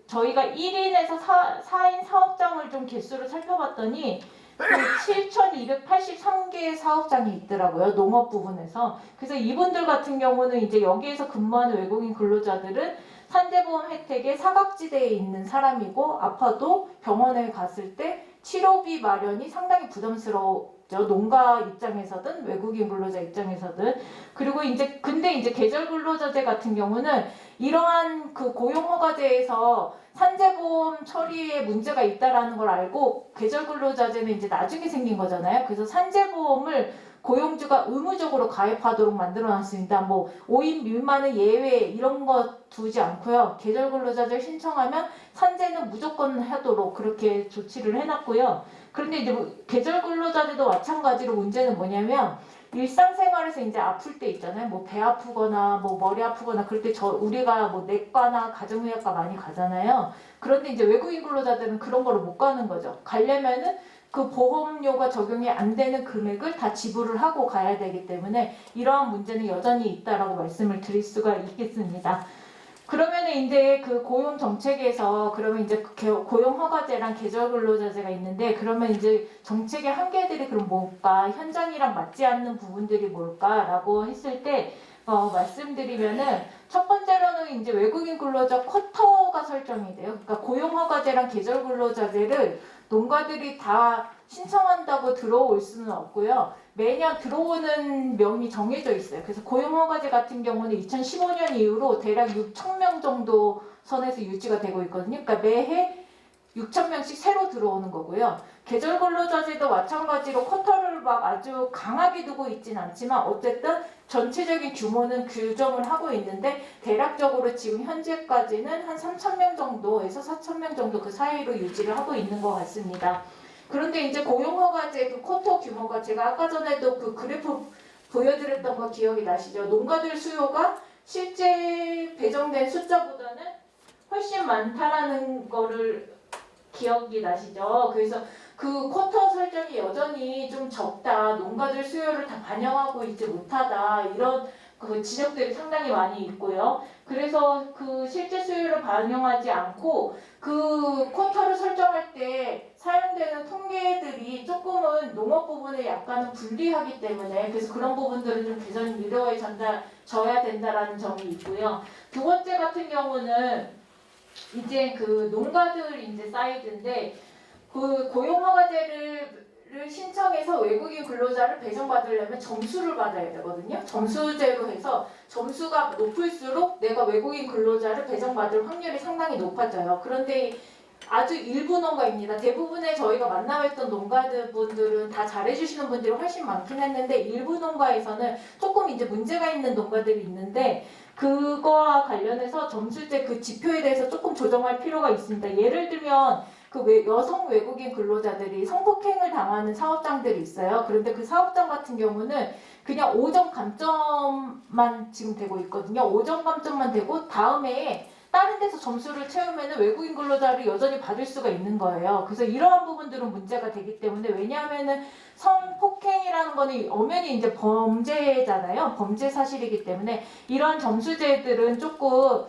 저희가 1인에서 4인 사업장을 좀 개수를 살펴봤더니 7,283개의 사업장이 있더라고요. 농업 부분에서. 그래서 이분들 같은 경우는 이제 여기에서 근무하는 외국인 근로자들은 산재보험 혜택에 사각지대에 있는 사람이고 아파도 병원에 갔을 때 치료비 마련이 상당히 부담스러워. 농가 입장에서든 외국인 근로자 입장에서든 그리고 근데 이제 계절 근로자제 같은 경우는 이러한 그 고용허가제에서 산재보험 처리에 문제가 있다라는 걸 알고 계절 근로자제는 이제 나중에 생긴 거잖아요. 그래서 산재보험을 고용주가 의무적으로 가입하도록 만들어놨습니다. 뭐 5인 미만은 예외 이런 거 두지 않고요. 계절 근로자제 신청하면 산재는 무조건 하도록 그렇게 조치를 해놨고요. 그런데 이제 계절 근로자들도 마찬가지로 문제는 뭐냐면 일상생활에서 이제 아플 때 있잖아요. 뭐 배 아프거나 뭐 머리 아프거나 그럴 때 우리가 뭐 내과나 가정의학과 많이 가잖아요. 그런데 이제 외국인 근로자들은 그런 거를 못 가는 거죠. 가려면은 그 보험료가 적용이 안 되는 금액을 다 지불을 하고 가야 되기 때문에 이러한 문제는 여전히 있다라고 말씀을 드릴 수가 있겠습니다. 그러면은 이제 그 고용 정책에서 그러면 이제 고용 허가제랑 계절 근로자제가 있는데 그러면 이제 정책의 한계들이 그럼 뭘까? 현장이랑 맞지 않는 부분들이 뭘까라고 했을 때 말씀드리면은 첫 번째로는 이제 외국인 근로자 쿼터가 설정이 돼요. 그러니까 고용 허가제랑 계절 근로자제를 농가들이 다 신청한다고 들어올 수는 없고요. 매년 들어오는 명이 정해져 있어요. 그래서 고용허가제 같은 경우는 2015년 이후로 대략 6,000명 정도 선에서 유지가 되고 있거든요. 그러니까 매해 6,000명씩 새로 들어오는 거고요. 계절 근로자제도 마찬가지로 쿼터를 막 아주 강하게 두고 있진 않지만 어쨌든 전체적인 규모는 규정을 하고 있는데 대략적으로 지금 현재까지는 한 3,000명 정도에서 4,000명 정도 그 사이로 유지를 하고 있는 것 같습니다. 그런데 이제 고용허가제 그 쿼터 규모가 제가 아까 전에도 그 그래프 보여드렸던 거 기억이 나시죠? 농가들 수요가 실제 배정된 숫자보다는 훨씬 많다라는 거를 기억이 나시죠? 그래서 그 쿼터 설정이 여전히 좀 적다, 농가들 수요를 다 반영하고 있지 못하다 이런 그 지적들이 상당히 많이 있고요. 그래서 그 실제 수요를 반영하지 않고 그 쿼터를 설정할 때 사용되는 통계들이 조금은 농업 부분에 약간은 불리하기 때문에 그래서 그런 부분들은 좀 개선이 이루어져야 된다라는 점이 있고요. 두 번째 같은 경우는 이제 그 농가들 이제 사이드인데 그 고용허가제를 신청해서 외국인 근로자를 배정받으려면 점수를 받아야 되거든요. 점수제로 해서 점수가 높을수록 내가 외국인 근로자를 배정받을 확률이 상당히 높아져요. 그런데 아주 일부 농가입니다. 대부분의 저희가 만나뵀던 농가분들은 다 잘해주시는 분들이 훨씬 많긴 했는데 일부 농가에서는 조금 이제 문제가 있는 농가들이 있는데 그거와 관련해서 점수제 그 지표에 대해서 조금 조정할 필요가 있습니다. 예를 들면 그 여성 외국인 근로자들이 성폭행을 당하는 사업장들이 있어요. 그런데 그 사업장 같은 경우는 그냥 5점 감점만 지금 되고 있거든요. 5점 감점만 되고 다음에 다른 데서 점수를 채우면 외국인 근로자를 여전히 받을 수가 있는 거예요. 그래서 이러한 부분들은 문제가 되기 때문에 왜냐하면은 성폭행이라는 거는 엄연히 이제 범죄잖아요. 범죄 사실이기 때문에 이러한 점수제들은 조금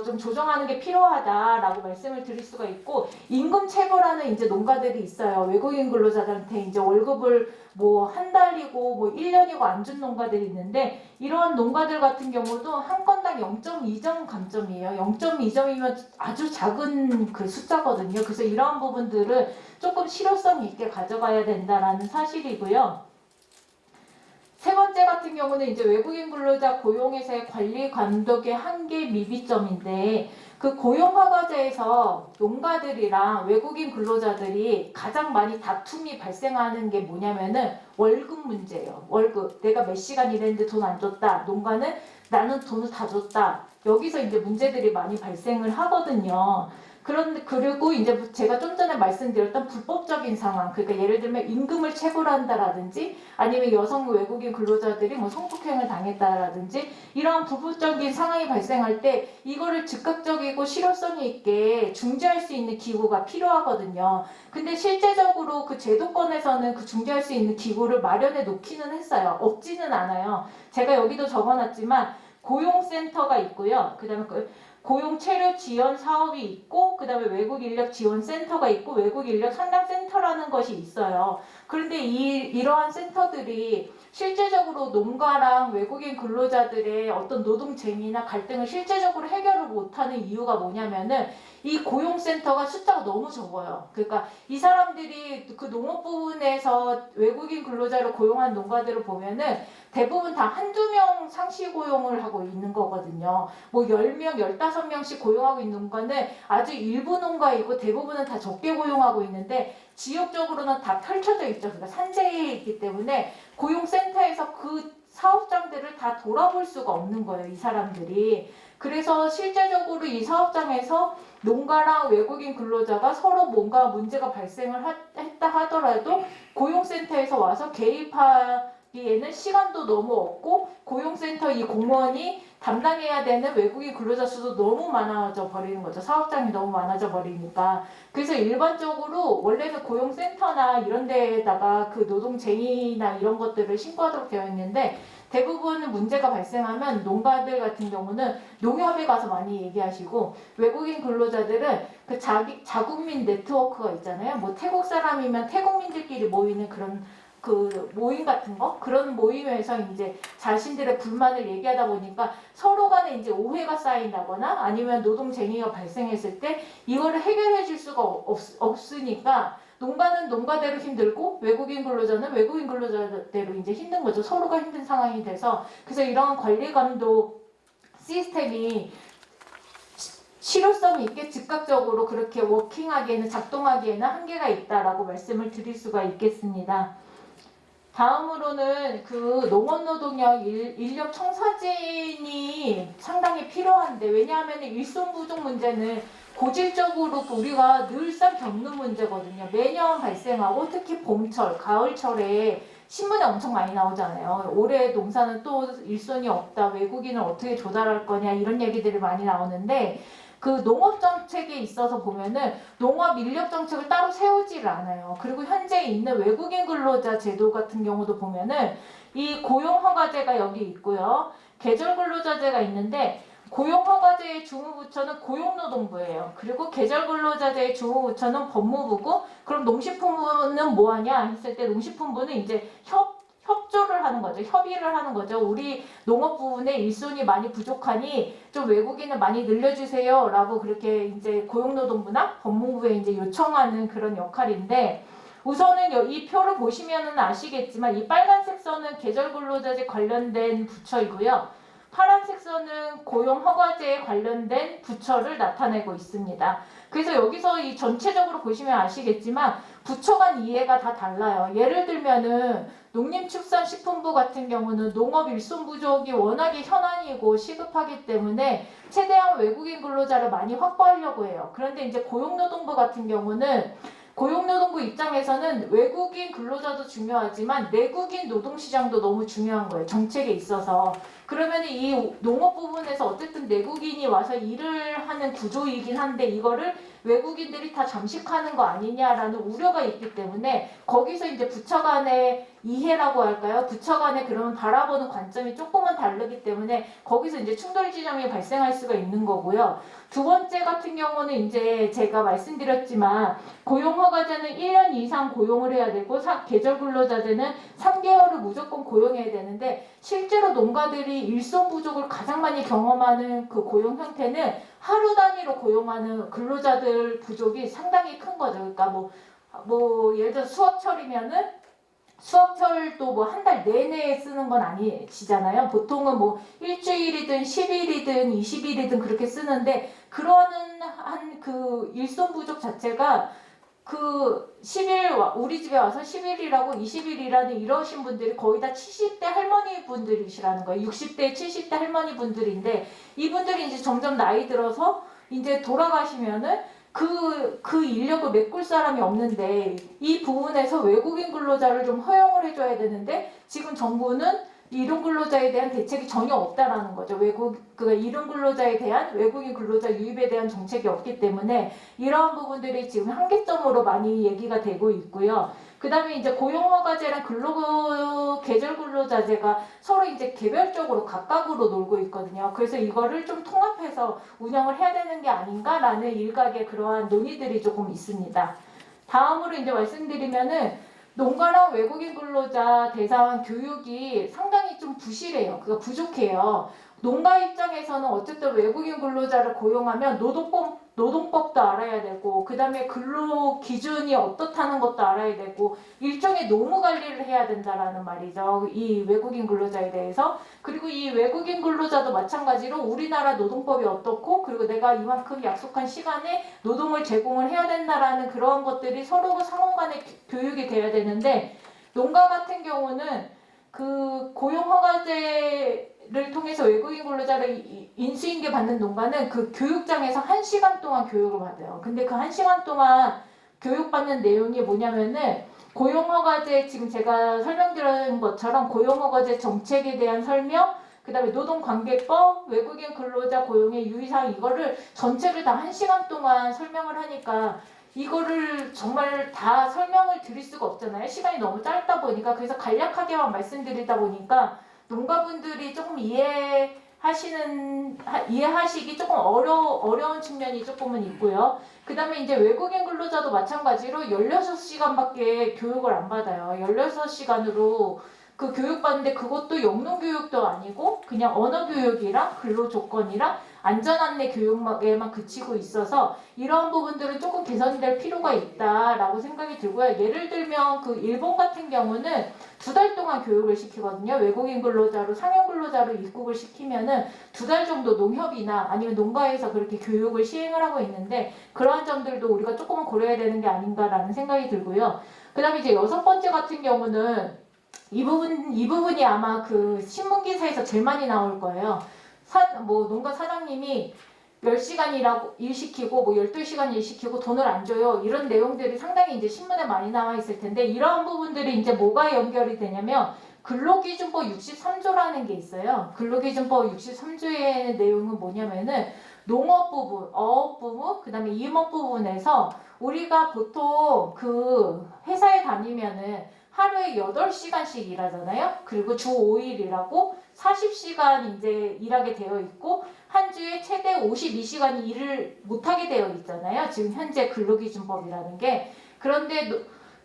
좀 조정하는 게 필요하다라고 말씀을 드릴 수가 있고 임금 체불하는 이제 농가들이 있어요. 외국인 근로자들한테 이제 월급을 뭐 한 달이고 뭐 1년이고 안 준 농가들이 있는데 이러한 농가들 같은 경우도 한 건당 0.2점 감점이에요. 0.2점이면 아주 작은 그 숫자거든요. 그래서 이러한 부분들을 조금 실효성 있게 가져가야 된다라는 사실이고요. 세 번째 같은 경우는 이제 외국인 근로자 고용에서의 관리 감독의 한계 미비점인데 그 고용허가제에서 농가들이랑 외국인 근로자들이 가장 많이 다툼이 발생하는 게 뭐냐면은 월급 문제예요. 월급. 내가 몇 시간 일했는데 돈 안 줬다. 농가는 나는 돈을 다 줬다. 여기서 이제 문제들이 많이 발생을 하거든요. 그리고 이제 제가 좀 전에 말씀드렸던 불법적인 상황, 그러니까 예를 들면 임금을 체불한다라든지 아니면 여성 외국인 근로자들이 뭐 성폭행을 당했다라든지 이러한 불법적인 상황이 발생할 때 이거를 즉각적이고 실효성이 있게 중재할 수 있는 기구가 필요하거든요. 근데 실제적으로 그 제도권에서는 그 중재할 수 있는 기구를 마련해 놓기는 했어요. 없지는 않아요. 제가 여기도 적어놨지만 고용센터가 있고요. 그다음에 고용 체류 지원 사업이 있고 그다음에 외국 인력 지원 센터가 있고 외국 인력 상담 센터라는 것이 있어요. 그런데 이러한 센터들이 실제적으로 농가랑 외국인 근로자들의 어떤 노동 쟁의나 갈등을 실제적으로 해결을 못하는 이유가 뭐냐면은 이 고용센터가 숫자가 너무 적어요. 그러니까 이 사람들이 그 농업 부분에서 외국인 근로자를 고용한 농가들을 보면은 대부분 다 한두 명 상시 고용을 하고 있는 거거든요. 뭐 10명, 15명씩 고용하고 있는 농가는 아주 일부 농가이고 대부분은 다 적게 고용하고 있는데 지역적으로는 다 펼쳐져 있죠. 그러니까 산재에 있기 때문에 고용센터에서 그 사업장들을 다 돌아볼 수가 없는 거예요. 이 사람들이. 그래서 실제적으로 이 사업장에서 농가랑 외국인 근로자가 서로 뭔가 문제가 발생을 했다 하더라도 고용센터에서 와서 개입하기에는 시간도 너무 없고 고용센터 이 공무원이 담당해야 되는 외국인 근로자 수도 너무 많아져 버리는 거죠. 사업장이 너무 많아져 버리니까. 그래서 일반적으로 원래는 고용센터나 이런 데에다가 그 노동쟁의나 이런 것들을 신고하도록 되어 있는데 대부분 문제가 발생하면 농가들 같은 경우는 농협에 가서 많이 얘기하시고 외국인 근로자들은 그 자국민 네트워크가 있잖아요. 뭐 태국 사람이면 태국민들끼리 모이는 그런 그 모임 같은 거 그런 모임에서 이제 자신들의 불만을 얘기하다 보니까 서로 간에 이제 오해가 쌓인다거나 아니면 노동쟁의가 발생했을 때 이거를 해결해 줄 수가 없으니까 농가는 농가대로 힘들고 외국인 근로자는 외국인 근로자대로 이제 힘든 거죠. 서로가 힘든 상황이 돼서 그래서 이런 관리 감독 시스템이 실효성이 있게 즉각적으로 그렇게 워킹하기에는 작동하기에는 한계가 있다라고 말씀을 드릴 수가 있겠습니다. 다음으로는 그 농업노동력 인력 청사진이 상당히 필요한데 왜냐하면 일손 부족 문제는 고질적으로 우리가 늘상 겪는 문제거든요. 매년 발생하고 특히 봄철, 가을철에 신문에 엄청 많이 나오잖아요. 올해 농사는 또 일손이 없다. 외국인을 어떻게 조달할 거냐 이런 얘기들이 많이 나오는데 그 농업 정책에 있어서 보면은 농업 인력 정책을 따로 세우지를 않아요. 그리고 현재 있는 외국인 근로자 제도 같은 경우도 보면은 이 고용 허가제가 여기 있고요. 계절 근로자제가 있는데 고용허가제의 주무부처는 고용노동부예요. 그리고 계절 근로자제의 주무부처는 법무부고, 그럼 농식품부는 뭐 하냐 했을 때 농식품부는 이제 협조를 하는 거죠. 협의를 하는 거죠. 우리 농업 부분에 일손이 많이 부족하니 좀 외국인을 많이 늘려주세요 라고 그렇게 이제 고용노동부나 법무부에 이제 요청하는 그런 역할인데, 우선은 이 표를 보시면은 아시겠지만 이 빨간색 선은 계절 근로자제 관련된 부처이고요. 파란색 선은 고용허가제에 관련된 부처를 나타내고 있습니다. 그래서 여기서 이 전체적으로 보시면 아시겠지만 부처 간 이해가 다 달라요. 예를 들면은 농림축산식품부 같은 경우는 농업 일손 부족이 워낙에 현안이고 시급하기 때문에 최대한 외국인 근로자를 많이 확보하려고 해요. 그런데 이제 고용노동부 같은 경우는 고용노동부 입장에서는 외국인 근로자도 중요하지만 내국인 노동시장도 너무 중요한 거예요. 정책에 있어서. 그러면 이 농업 부분에서 어쨌든 내국인이 와서 일을 하는 구조이긴 한데 이거를 외국인들이 다 잠식하는 거 아니냐라는 우려가 있기 때문에 거기서 이제 부처 간의 이해라고 할까요? 부처 간의 그런 바라보는 관점이 조금은 다르기 때문에 거기서 이제 충돌 지점이 발생할 수가 있는 거고요. 두 번째 같은 경우는 이제 제가 말씀드렸지만 고용허가제는 1년 이상 고용을 해야 되고 계절 근로자제는 3개월을 무조건 고용해야 되는데 실제로 농가들이 일손 부족을 가장 많이 경험하는 그 고용 형태는 하루 단위로 고용하는 근로자들 부족이 상당히 큰 거죠. 그러니까 뭐 예를 들어 수확철이면은 수확철도 뭐 한 달 내내 쓰는 건 아니시잖아요. 보통은 뭐 일주일이든 10일이든 20일이든 그렇게 쓰는데 그러는 한 그 일손 부족 자체가 그 10일 우리 집에 와서 10일이라고 20일이라는 이러신 분들이 거의 다 70대 할머니 분들이시라는 거예요. 60대 70대 할머니 분들인데 이분들이 이제 점점 나이 들어서 이제 돌아가시면은 그 인력을 메꿀 사람이 없는데 이 부분에서 외국인 근로자를 좀 허용을 해줘야 되는데 지금 정부는 이동 근로자에 대한 대책이 전혀 없다라는 거죠. 이동 근로자에 대한 외국인 근로자 유입에 대한 정책이 없기 때문에 이러한 부분들이 지금 한계점으로 많이 얘기가 되고 있고요. 그 다음에 이제 고용허가제랑 계절 근로자제가 서로 이제 개별적으로 각각으로 놀고 있거든요. 그래서 이거를 좀 통합해서 운영을 해야 되는 게 아닌가라는 일각의 그러한 논의들이 조금 있습니다. 다음으로 이제 말씀드리면은 농가랑 외국인 근로자 대상 교육이 상당히 좀 부실해요. 그러니까 부족해요. 농가 입장에서는 어쨌든 외국인 근로자를 고용하면 노동법도 알아야 되고 그 다음에 근로 기준이 어떻다는 것도 알아야 되고 일종의 노무 관리를 해야 된다라는 말이죠. 이 외국인 근로자에 대해서. 그리고 이 외국인 근로자도 마찬가지로 우리나라 노동법이 어떻고 그리고 내가 이만큼 약속한 시간에 노동을 제공을 해야 된다라는 그러한 것들이 서로 상호 간의 교육이 돼야 되는데 농가 같은 경우는 그 고용허가제를 통해서 외국인 근로자를 인수인계 받는 농가는 그 교육장에서 1시간 동안 교육을 받아요. 근데 그 1시간 동안 교육받는 내용이 뭐냐면은 고용허가제 지금 제가 설명드린 것처럼 고용허가제 정책에 대한 설명, 그 다음에 노동관계법, 외국인 근로자 고용의 유의사항 이거를 전체를 다 1시간 동안 설명을 하니까 이거를 정말 다 설명을 드릴 수가 없잖아요. 시간이 너무 짧다 보니까. 그래서 간략하게만 말씀드리다 보니까 농가분들이 조금 이해하시기 조금 어려운 측면이 조금은 있고요. 그 다음에 이제 외국인 근로자도 마찬가지로 16시간밖에 교육을 안 받아요. 16시간으로 그 교육받는데 그것도 영농교육도 아니고 그냥 언어교육이랑 근로조건이랑 안전안내 교육에만 그치고 있어서 이러한 부분들은 조금 개선될 필요가 있다라고 생각이 들고요. 예를 들면 그 일본 같은 경우는 2달 동안 교육을 시키거든요. 외국인 근로자로 상용 근로자로 입국을 시키면은 2달 정도 농협이나 아니면 농가에서 그렇게 교육을 시행을 하고 있는데 그러한 점들도 우리가 조금은 고려해야 되는 게 아닌가라는 생각이 들고요. 그 다음에 이제 6번째 같은 경우는 이 부분이 아마 그 신문기사에서 제일 많이 나올 거예요. 농가 사장님이 10시간 일 시키고 뭐 12시간 일 시키고 돈을 안 줘요. 이런 내용들이 상당히 이제 신문에 많이 나와 있을 텐데 이러한 부분들이 이제 뭐가 연결이 되냐면 근로기준법 63조라는 게 있어요. 근로기준법 63조의 내용은 뭐냐면은 농업 부분, 어업 부분, 그 다음에 임업 부분에서 우리가 보통 그 회사에 다니면은 하루에 8시간씩 일하잖아요. 그리고 주 5일 일하고 40시간 이제 일하게 되어 있고 한 주에 최대 52시간 일을 못하게 되어 있잖아요. 지금 현재 근로기준법이라는 게. 그런데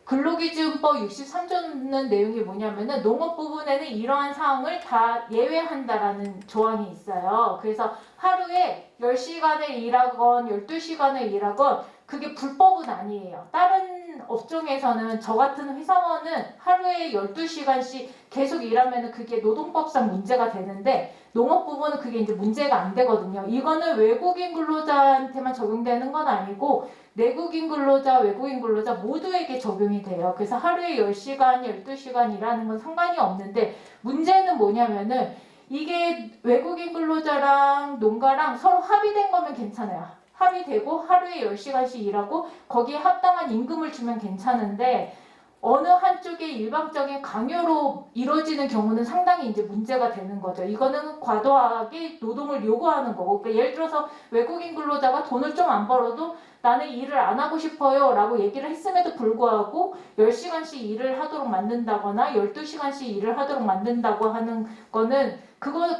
근로기준법 63조는 내용이 뭐냐면은 농업 부분에는 이러한 사항을 다 예외한다라는 조항이 있어요. 그래서 하루에 10시간을 일하건 12시간을 일하건 그게 불법은 아니에요. 다른 업종에서는 저 같은 회사원은 하루에 12시간씩 계속 일하면 그게 노동법상 문제가 되는데 농업 부분은 그게 이제 문제가 안 되거든요. 이거는 외국인 근로자한테만 적용되는 건 아니고 내국인 근로자, 외국인 근로자 모두에게 적용이 돼요. 그래서 하루에 10시간, 12시간 일하는 건 상관이 없는데 문제는 뭐냐면은 이게 외국인 근로자랑 농가랑 서로 합의된 거면 괜찮아요. 합의되고 하루에 10시간씩 일하고 거기에 합당한 임금을 주면 괜찮은데 어느 한쪽의 일방적인 강요로 이루어지는 경우는 상당히 이제 문제가 되는 거죠. 이거는 과도하게 노동을 요구하는 거고, 그러니까 예를 들어서 외국인 근로자가 돈을 좀 안 벌어도 나는 일을 안 하고 싶어요 라고 얘기를 했음에도 불구하고 10시간씩 일을 하도록 만든다거나 12시간씩 일을 하도록 만든다고 하는 거는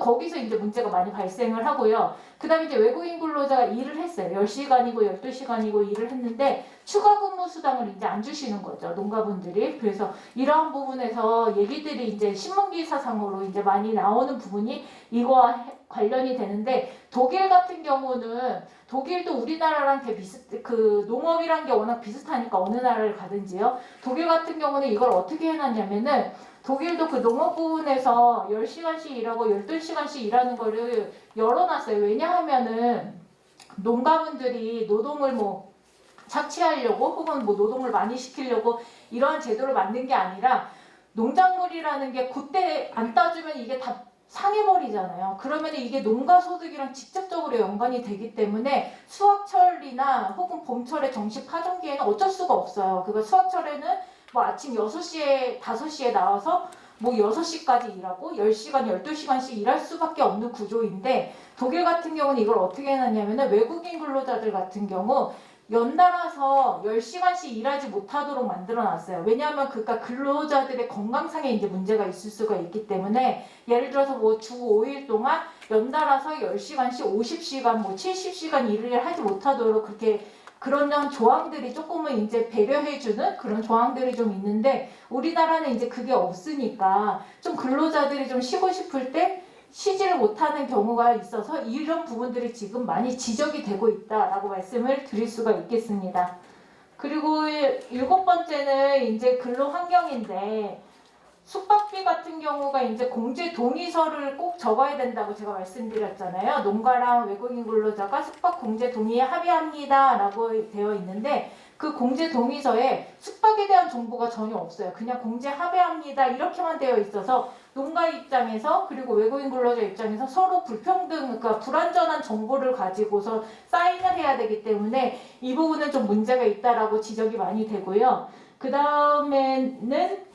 거기서 이제 문제가 많이 발생을 하고요. 그 다음에 이제 외국인 근로자가 일을 했어요. 10시간이고 12시간이고 일을 했는데 추가 근무 수당을 이제 안 주시는 거죠. 농가분들이. 그래서 이러한 부분에서 얘기들이 이제 신문기사상으로 이제 많이 나오는 부분이 이거와 관련이 되는데 독일 같은 경우는 독일도 우리나라랑 그 농업이란 게 워낙 비슷하니까 어느 나라를 가든지요. 독일 같은 경우는 이걸 어떻게 해놨냐면은 독일도 그 농업 부분에서 10시간씩 일하고 12시간씩 일하는 거를 열어놨어요. 왜냐하면은 농가분들이 노동을 뭐 착취하려고 혹은 뭐 노동을 많이 시키려고 이러한 제도를 만든 게 아니라 농작물이라는 게 그때 안 따주면 이게 다 상해버리잖아요. 그러면 이게 농가 소득이랑 직접적으로 연관이 되기 때문에 수확철이나 혹은 봄철에 정식 파종기에는 어쩔 수가 없어요. 그거 수확철에는 뭐 아침 6시에 5시에 나와서 뭐 6시까지 일하고 10시간 12시간씩 일할 수밖에 없는 구조인데 독일 같은 경우는 이걸 어떻게 해놨냐면 외국인 근로자들 같은 경우 연달아서 10시간씩 일하지 못하도록 만들어놨어요. 왜냐하면 그러니까 근로자들의 건강상에 이제 문제가 있을 수가 있기 때문에 예를 들어서 뭐 주 5일 동안 연달아서 10시간씩 50시간 뭐 70시간 일을 하지 못하도록 그렇게 그런 조항들이 조금은 이제 배려해주는 그런 조항들이 좀 있는데 우리나라는 이제 그게 없으니까 좀 근로자들이 좀 쉬고 싶을 때 쉬지를 못하는 경우가 있어서 이런 부분들이 지금 많이 지적이 되고 있다라고 말씀을 드릴 수가 있겠습니다. 그리고 7번째는 이제 근로 환경인데 숙박비 같은 경우가 이제 공제 동의서를 꼭 적어야 된다고 제가 말씀드렸잖아요. 농가랑 외국인 근로자가 숙박 공제 동의에 합의합니다라고 되어 있는데 그 공제 동의서에 숙박에 대한 정보가 전혀 없어요. 그냥 공제 합의합니다 이렇게만 되어 있어서 농가 입장에서 그리고 외국인 근로자 입장에서 서로 불평등, 그러니까 불완전한 정보를 가지고서 사인을 해야 되기 때문에 이 부분은 좀 문제가 있다라고 지적이 많이 되고요. 그 다음에는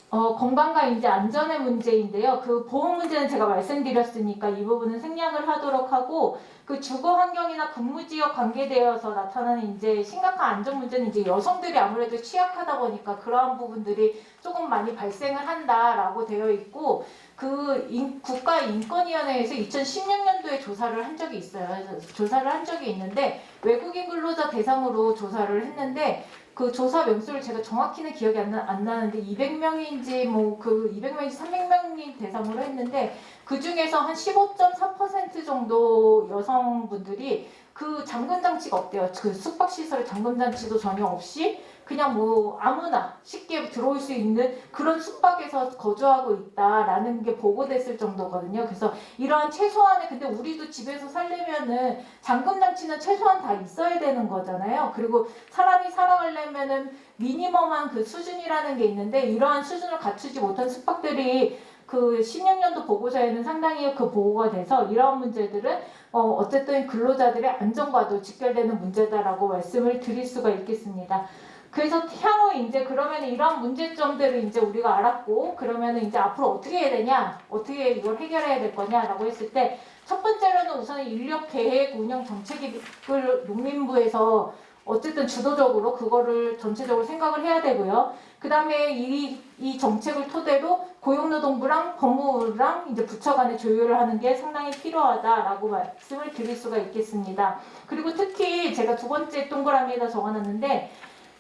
건강과 이제 안전의 문제인데요. 그 보험 문제는 제가 말씀드렸으니까 이 부분은 생략을 하도록 하고 그 주거 환경이나 근무 지역 관계되어서 나타나는 이제 심각한 안전 문제는 이제 여성들이 아무래도 취약하다 보니까 그러한 부분들이 조금 많이 발생을 한다라고 되어 있고 그 국가인권위원회에서 2016년도에 조사를 한 적이 있어요. 조사를 한 적이 있는데 외국인 근로자 대상으로 조사를 했는데 그 조사 명수를 제가 정확히는 기억이 안 나는데 200명인지 뭐 그 200명인지 300명이 대상으로 했는데 그 중에서 한 15.4% 정도 여성분들이 그 잠금 장치가 없대요. 그 숙박 시설에 잠금 장치도 전혀 없이 그냥 뭐 아무나 쉽게 들어올 수 있는 그런 숙박에서 거주하고 있다라는 게 보고됐을 정도거든요. 그래서 이러한 최소한의 근데 우리도 집에서 살려면은 잠금 장치는 최소한 다 있어야 되는 거잖아요. 그리고 사람이 살아가려면은 미니멈한 그 수준이라는 게 있는데 이러한 수준을 갖추지 못한 숙박들이 그 16년도 보고서에는 상당히 그 보고가 돼서 이러한 문제들은 어쨌든 근로자들의 안전과도 직결되는 문제다라고 말씀을 드릴 수가 있겠습니다. 그래서 향후 이제 그러면 이런 문제점들을 이제 우리가 알았고 그러면 이제 앞으로 어떻게 해야 되냐, 어떻게 이걸 해결해야 될 거냐라고 했을 때 첫 번째로는 우선 인력 계획 운영 정책을 농림부에서 어쨌든 주도적으로 그거를 전체적으로 생각을 해야 되고요. 그 다음에 이 정책을 토대로 고용노동부랑 법무부랑 이제 부처 간에 조율을 하는 게 상당히 필요하다라고 말씀을 드릴 수가 있겠습니다. 그리고 특히 제가 두 번째 동그라미에다 적어놨는데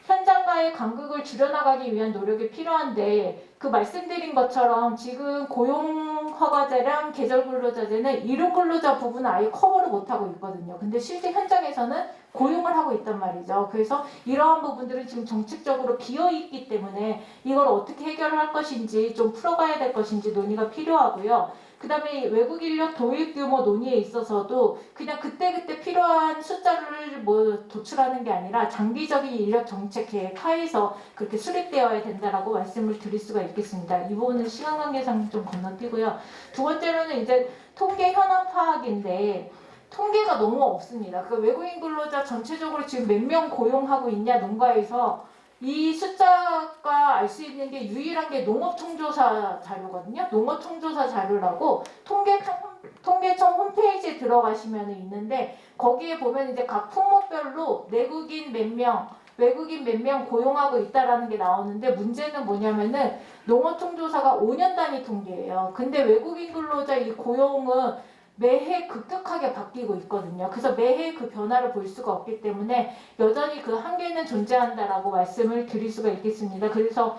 현장과의 간극을 줄여나가기 위한 노력이 필요한데 그 말씀드린 것처럼 지금 고용허가제랑 계절근로자제는 일용근로자 부분은 아예 커버를 못하고 있거든요. 근데 실제 현장에서는 고용을 하고 있단 말이죠. 그래서 이러한 부분들은 지금 정책적으로 비어있기 때문에 이걸 어떻게 해결을 할 것인지 좀 풀어가야 될 것인지 논의가 필요하고요. 그 다음에 외국 인력 도입 규모 논의에 있어서도 그냥 그때그때 필요한 숫자를 뭐 도출하는 게 아니라 장기적인 인력 정책 계획 하에서 그렇게 수립되어야 된다라고 말씀을 드릴 수가 있겠습니다. 이 부분은 시간 관계상 좀 건너뛰고요. 두 번째로는 이제 통계 현황 파악인데 통계가 너무 없습니다. 그 외국인 근로자 전체적으로 지금 몇 명 고용하고 있냐 농가에서 이 숫자가 알 수 있는 게 유일한 게 농업총조사 자료거든요. 농업총조사 자료라고 통계청 홈페이지에 들어가시면 있는데 거기에 보면 이제 각 품목별로 내국인 몇 명, 외국인 몇 명 고용하고 있다라는 게 나오는데 문제는 뭐냐면은 농업총조사가 5년 단위 통계예요. 근데 외국인 근로자 이 고용은 매해 급격하게 바뀌고 있거든요. 그래서 매해 그 변화를 볼 수가 없기 때문에 여전히 그 한계는 존재한다라고 말씀을 드릴 수가 있겠습니다. 그래서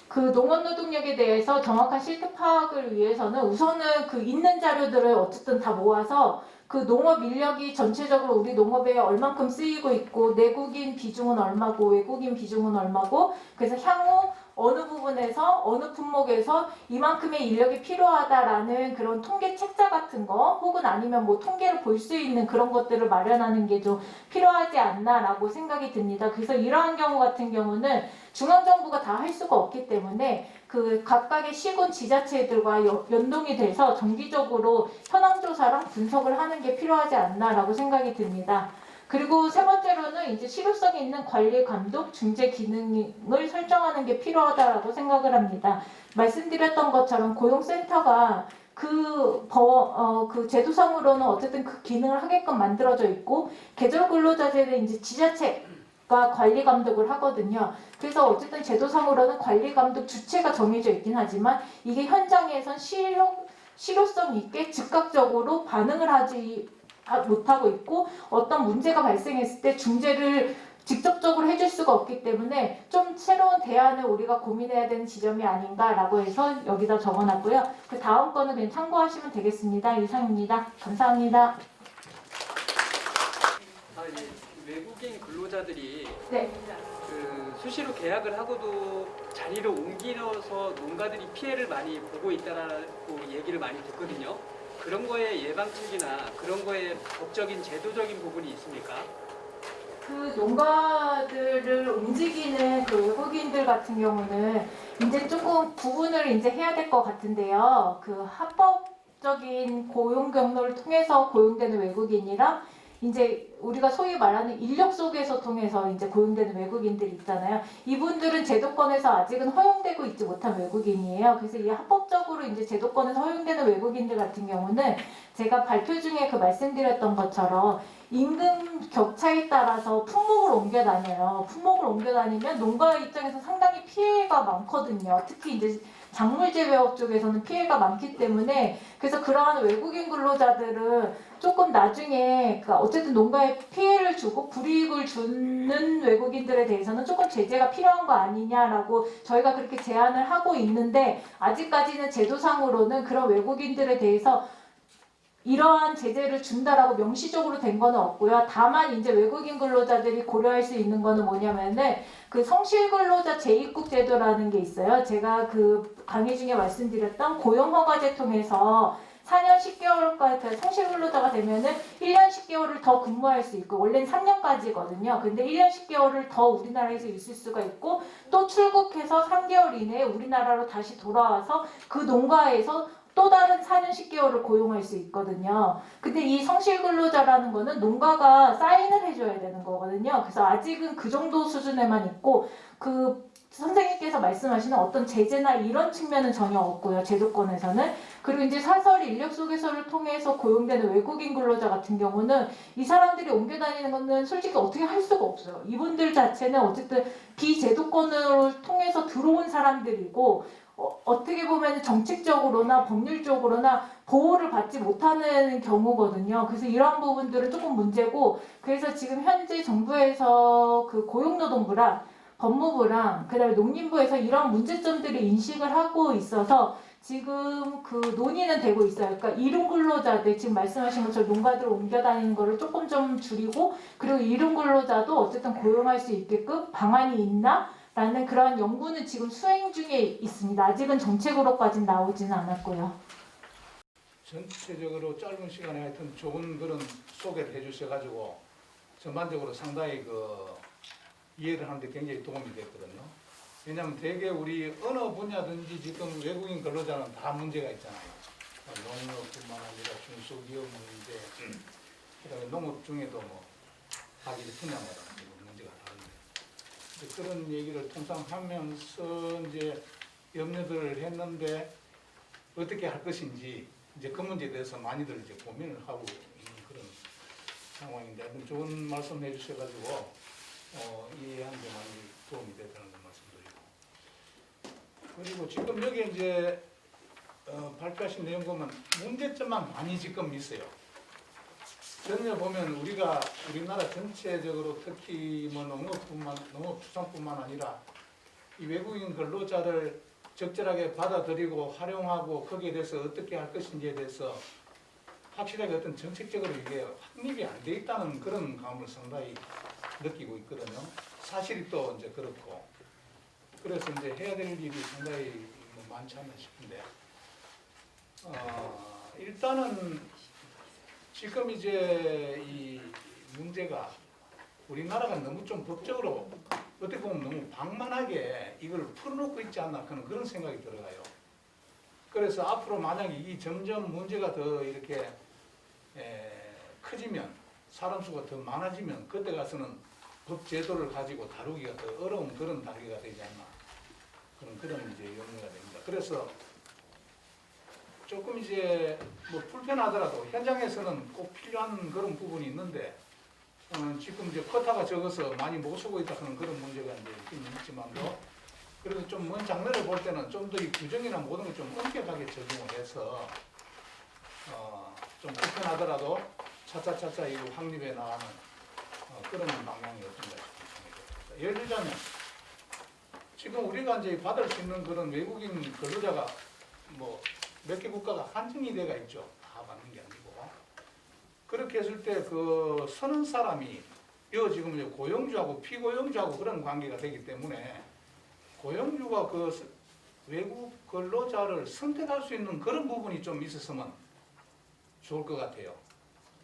그 농업노동력에 대해서 정확한 실태 파악을 위해서는 우선은 그 있는 자료들을 어쨌든 다 모아서 그 농업 인력이 전체적으로 우리 농업에 얼만큼 쓰이고 있고 내국인 비중은 얼마고 외국인 비중은 얼마고 그래서 향후 어느 부분에서 어느 품목에서 이만큼의 인력이 필요하다라는 그런 통계 책자 같은 거 혹은 아니면 뭐 통계를 볼 수 있는 그런 것들을 마련하는 게 좀 필요하지 않나라고 생각이 듭니다. 그래서 이러한 경우 같은 경우는 중앙정부가 다 할 수가 없기 때문에 그 각각의 시군 지자체들과 연동이 돼서 정기적으로 현황조사랑 분석을 하는 게 필요하지 않나라고 생각이 듭니다. 그리고 세 번째로는 이제 실효성 있는 관리, 감독, 중재 기능을 설정하는 게 필요하다라고 생각을 합니다. 말씀드렸던 것처럼 고용센터가 그 제도상으로는 어쨌든 그 기능을 하게끔 만들어져 있고 계절 근로자재는 이제 지자체가 관리 감독을 하거든요. 그래서 어쨌든 제도상으로는 관리 감독 주체가 정해져 있긴 하지만 이게 현장에선 실효성 있게 즉각적으로 반응을 하지 못하고 있고 어떤 문제가 발생했을 때 중재를 직접적으로 해줄 수가 없기 때문에 좀 새로운 대안을 우리가 고민해야 되는 지점이 아닌가라고 해서 여기다 적어놨고요. 그 다음 거는 그냥 참고하시면 되겠습니다. 이상입니다. 감사합니다. 외국인 근로자들이 네. 그 수시로 계약을 하고도 자리를 옮기면서 농가들이 피해를 많이 보고 있다라고 얘기를 많이 듣거든요. 그런 거에 예방책이나 그런 거에 법적인 제도적인 부분이 있습니까? 그 농가들을 움직이는 그 외국인들 같은 경우는 이제 조금 구분을 이제 해야 될 것 같은데요. 그 합법적인 고용 경로를 통해서 고용되는 외국인이랑 이제 우리가 소위 말하는 인력 속에서 통해서 이제 고용되는 외국인들이 있잖아요. 이분들은 제도권에서 아직은 허용되고 있지 못한 외국인이에요. 그래서 이 합법적으로 이제 제도권에서 허용되는 외국인들 같은 경우는 제가 발표 중에 그 말씀드렸던 것처럼 임금 격차에 따라서 품목을 옮겨 다녀요. 품목을 옮겨 다니면 농가 입장에서 상당히 피해가 많거든요. 특히 이제 작물 재배업 쪽에서는 피해가 많기 때문에 그래서 그러한 외국인 근로자들은 조금 나중에 그러니까 어쨌든 농가에 피해를 주고 불이익을 주는 외국인들에 대해서는 조금 제재가 필요한 거 아니냐라고 저희가 그렇게 제안을 하고 있는데 아직까지는 제도상으로는 그런 외국인들에 대해서 이러한 제재를 준다라고 명시적으로 된 거는 없고요. 다만 이제 외국인 근로자들이 고려할 수 있는 거는 뭐냐면은 그 성실 근로자 재입국 제도라는 게 있어요. 제가 그 강의 중에 말씀드렸던 고용허가제 통해서 4년 10개월까지 성실 근로자가 되면은 1년 10개월을 더 근무할 수 있고 원래는 3년까지거든요. 근데 1년 10개월을 더 우리나라에서 있을 수가 있고 또 출국해서 3개월 이내에 우리나라로 다시 돌아와서 그 농가에서 또 다른 4년 10개월을 고용할 수 있거든요. 근데 이 성실 근로자라는 거는 농가가 사인을 해줘야 되는 거거든요. 그래서 아직은 그 정도 수준에만 있고 그 선생님께서 말씀하시는 어떤 제재나 이런 측면은 전혀 없고요. 제도권에서는. 그리고 이제 사설 인력 소개서를 통해서 고용되는 외국인 근로자 같은 경우는 이 사람들이 옮겨 다니는 거는 솔직히 어떻게 할 수가 없어요. 이분들 자체는 어쨌든 비제도권을 통해서 들어온 사람들이고 어떻게 보면 정책적으로나 법률적으로나 보호를 받지 못하는 경우거든요. 그래서 이런 부분들은 조금 문제고, 그래서 지금 현재 정부에서 그 고용노동부랑 법무부랑 그다음에 농림부에서 이런 문제점들을 인식을 하고 있어서 지금 그 논의는 되고 있어요. 그러니까 이륜 근로자들 지금 말씀하신 것처럼 농가들 옮겨 다니는 거를 조금 좀 줄이고, 그리고 이륜 근로자도 어쨌든 고용할 수 있게끔 방안이 있나? 라는 그런 연구는 지금 수행 중에 있습니다. 아직은 정책으로까지는 나오지는 않았고요. 전체적으로 짧은 시간에 하여튼 좋은 그런 소개를 해주셔가지고 전반적으로 상당히 그 이해를 하는데 굉장히 도움이 됐거든요. 왜냐하면 대개 우리 어느 분야든지 지금 외국인 근로자는 다 문제가 있잖아요. 농업뿐만 아니라 중소기업 문제, 그다음에 농업 중에도 뭐 가게 분야마다 문제가 다른데 그런 얘기를 통상 하면서 이제 염려들을 했는데 어떻게 할 것인지 이제 그 문제에 대해서 많이들 이제 고민을 하고 있는 그런 상황인데 하여튼 좋은 말씀 해주셔가지고 이해하는 데 많이 도움이 되다는 말씀드리고, 그리고 지금 여기 이제 발표하신 내용 보면 문제점만 많이 지금 있어요. 전혀 보면 우리나라 전체적으로 특히 뭐 농업수산뿐만 아니라 이 외국인 근로자를 적절하게 받아들이고 활용하고 거기에 대해서 어떻게 할 것인지에 대해서 확실하게 어떤 정책적으로 이게 확립이 안 돼 있다는 그런 감을 상당히 느끼고 있거든요. 사실이 또 이제 그렇고, 그래서 이제 해야 될 일이 상당히 많지 않나 싶은데, 일단은 지금 이제 이 문제가 우리나라가 너무 좀 법적으로 어떻게 보면 너무 방만하게 이걸 풀어놓고 있지 않나 그런 생각이 들어가요. 그래서 앞으로 만약에 이 점점 문제가 더 이렇게 커지면, 사람 수가 더 많아지면 그때 가서는 법 제도를 가지고 다루기가 더 어려운 그런 단계가 되지 않나 그런 이제 염려가 됩니다. 그래서 조금 이제 뭐 불편하더라도 현장에서는 꼭 필요한 그런 부분이 있는데 지금 이제 쿼타가 적어서 많이 못 쓰고 있다 하는 그런 문제가 이제 있긴 있지만도, 그래서 좀 먼 장면을 볼 때는 좀 더 이 규정이나 모든 걸 좀 엄격하게 적용을 해서 좀 불편하더라도 차차차차 이거 확립해 나가는 그런 방향이 어떤가 싶습니다. 예를 들자면 지금 우리가 이제 받을 수 있는 그런 외국인 근로자가 뭐 몇 개 국가가 한정이 돼가 있죠. 다 받는 게 아니고. 그렇게 했을 때 그 서는 사람이 이거 지금 이제 고용주하고 피고용주하고 그런 관계가 되기 때문에 고용주가 그 외국 근로자를 선택할 수 있는 그런 부분이 좀 있었으면 좋을 것 같아요.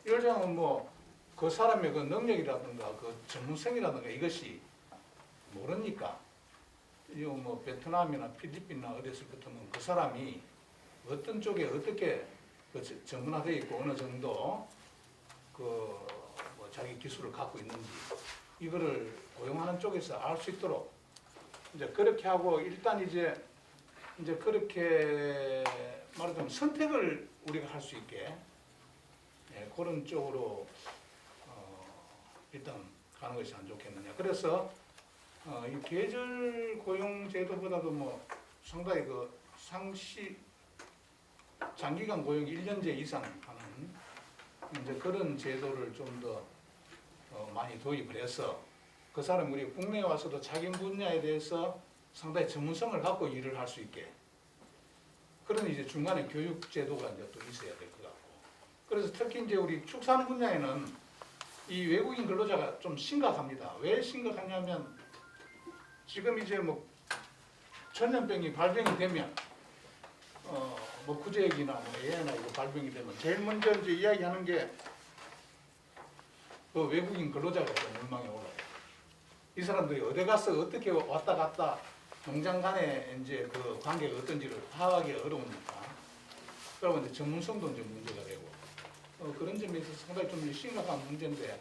예를 들자면 뭐 그 사람의 그 능력이라든가 그 전문성이라든가 이것이 모르니까 이거 뭐 베트남이나 필리핀이나 어디서 붙으면 그 사람이 어떤 쪽에 어떻게 그 전문화되어 있고 어느 정도 그 뭐 자기 기술을 갖고 있는지 이거를 고용하는 쪽에서 알 수 있도록 이제 그렇게 하고, 일단 이제 그렇게 말하자면 선택을 우리가 할 수 있게 그런 쪽으로 일단 가는 것이 안 좋겠느냐. 그래서 이 계절 고용 제도보다도 뭐 상당히 그 상시 장기간 고용 1년제 이상 하는 이제 그런 제도를 좀 더 많이 도입을 해서 그 사람 우리 국내에 와서도 자기 분야에 대해서 상당히 전문성을 갖고 일을 할 수 있게 그런 이제 중간에 교육 제도가 이제 또 있어야 될 것 같고, 그래서 특히 이제 우리 축산 분야에는 이 외국인 근로자가 좀 심각합니다. 왜 심각하냐면 지금 이제 뭐 전염병이 발병이 되면 뭐 구제액이나 뭐 애나 이거 발병이 되면 제일 먼저 이제 이야기하는 게 그 외국인 근로자가 좀 물망에 올라요. 이 사람들이 어디 가서 어떻게 왔다 갔다 농장 간에 이제 그 관계가 어떤지를 파악하기 어려우니까, 그러면 이제 전문성도 이제 문제가 되고 그런 점에 있어서 상당히 좀 심각한 문제인데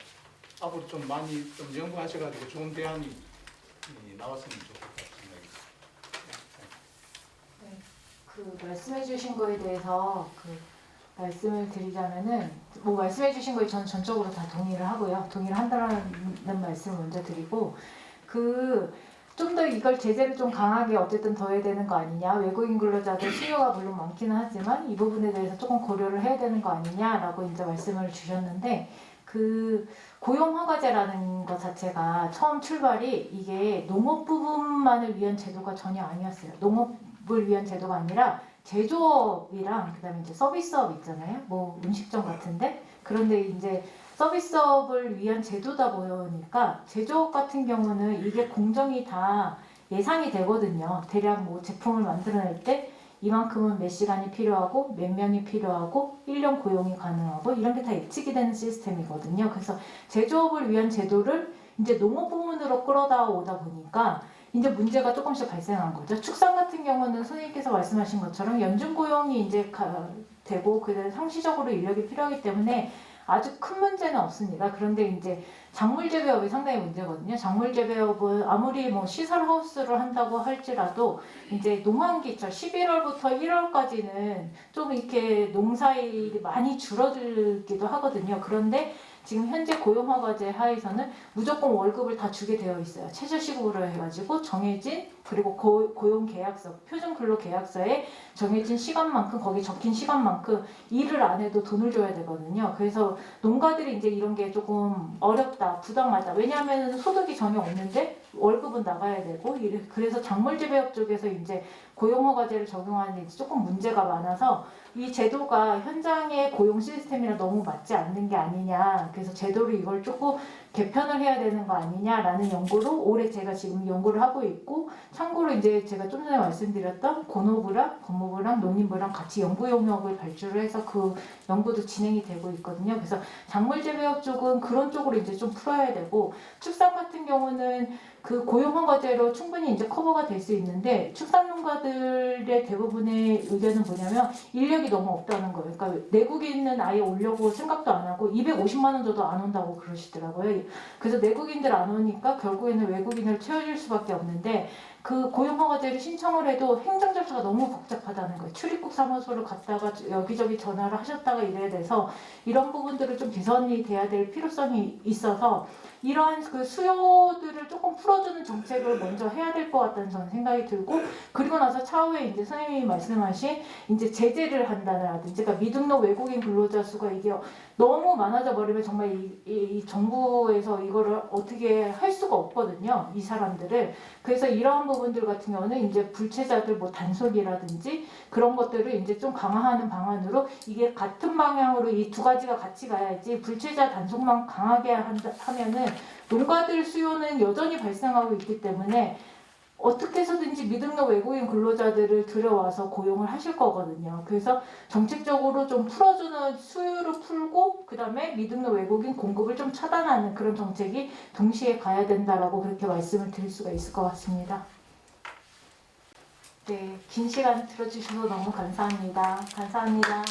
앞으로 좀 많이 좀 연구하셔가지고 좋은 대안이 나왔으면 좋겠다 생각이 듭니다. 그 말씀해주신 거에 대해서 말씀을 드리자면은 뭐 말씀해주신 거에 저는 전적으로 다 동의를 하고요. 동의를 한다는 말씀을 먼저 드리고, 좀 더 이걸 제재를 좀 강하게 어쨌든 더 해야 되는 거 아니냐. 외국인 근로자들 수요가 물론 많기는 하지만 이 부분에 대해서 조금 고려를 해야 되는 거 아니냐라고 이제 말씀을 주셨는데 그 고용허가제라는 것 자체가 처음 출발이 이게 농업 부분만을 위한 제도가 전혀 아니었어요. 농업을 위한 제도가 아니라 제조업이랑 그다음에 이제 서비스업 있잖아요. 뭐 음식점 같은데 그런데 이제 서비스업을 위한 제도다 보니까 제조업 같은 경우는 이게 공정이 다 예상이 되거든요. 대략 뭐 제품을 만들어낼 때 이만큼은 몇 시간이 필요하고 몇 명이 필요하고 1년 고용이 가능하고 이런 게 다 예측이 되는 시스템이거든요. 그래서 제조업을 위한 제도를 이제 농업 부문으로 끌어다 오다 보니까 이제 문제가 조금씩 발생한 거죠. 축산 같은 경우는 선생님께서 말씀하신 것처럼 연중 고용이 이제 되고 그다음에 상시적으로 인력이 필요하기 때문에 아주 큰 문제는 없습니다. 그런데 이제 작물 재배업이 상당히 문제거든요. 작물 재배업은 아무리 뭐 시설 하우스를 한다고 할지라도 이제 농한기철 11월부터 1월까지는 좀 이렇게 농사일이 많이 줄어들기도 하거든요. 그런데 지금 현재 고용허가제 하에서는 무조건 월급을 다 주게 되어 있어요. 최저시급으로 해가지고 정해진 그리고 고용계약서, 표준근로계약서에 정해진 시간만큼 거기 적힌 시간만큼 일을 안 해도 돈을 줘야 되거든요. 그래서 농가들이 이제 이런 게 조금 어렵다, 부당하다. 왜냐하면 소득이 전혀 없는데 월급은 나가야 되고 그래서 작물재배업 쪽에서 이제 고용허가제를 적용하는 데 조금 문제가 많아서 이 제도가 현장의 고용 시스템이랑 너무 맞지 않는 게 아니냐. 그래서 제도를 이걸 조금 개편을 해야 되는 거 아니냐라는 연구로 올해 제가 지금 연구를 하고 있고 참고로 이제 제가 좀 전에 말씀드렸던 고노부랑 법무부랑 농림부랑 같이 연구 용역을 발주를 해서 그 연구도 진행이 되고 있거든요. 그래서 작물 재배업 쪽은 그런 쪽으로 이제 좀 풀어야 되고 축산 같은 경우는 그 고용허가제로 충분히 이제 커버가 될 수 있는데 축산농가들의 대부분의 의견은 뭐냐면 인력이 너무 없다는 거예요. 그러니까 내국인은 아예 오려고 생각도 안 하고 250만 원 줘도 안 온다고 그러시더라고요. 그래서 내국인들 안 오니까 결국에는 외국인을 채워줄 수밖에 없는데 그 고용허가제를 신청을 해도 행정 절차가 너무 복잡하다는 거예요. 출입국 사무소를 갔다가 여기저기 전화를 하셨다가 이래야 돼서 이런 부분들을 좀 개선이 돼야 될 필요성이 있어서 이러한 그 수요들을 조금 풀어주는 정책을 먼저 해야 될 것 같다는 저는 생각이 들고 그리고 나서 차후에 이제 선생님이 말씀하신 이제 제재를 한다든지 그러니까 미등록 외국인 근로자 수가 이게 너무 많아져 버리면 정말 이 정부에서 이거를 어떻게 할 수가 없거든요. 이 사람들을. 그래서 이러한 부분들 같은 경우는 이제 불체자들 뭐 단속이라든지 그런 것들을 이제 좀 강화하는 방안으로 이게 같은 방향으로 이 두 가지가 같이 가야지 불체자 단속만 강하게 하면은 농가들 수요는 여전히 발생하고 있기 때문에 어떻게 해서든지 미등록 외국인 근로자들을 들여와서 고용을 하실 거거든요. 그래서 정책적으로 좀 풀어주는 수요를 풀고 그다음에 미등록 외국인 공급을 좀 차단하는 그런 정책이 동시에 가야 된다라고 그렇게 말씀을 드릴 수가 있을 것 같습니다. 네, 긴 시간 들어주셔서 너무 감사합니다. 감사합니다.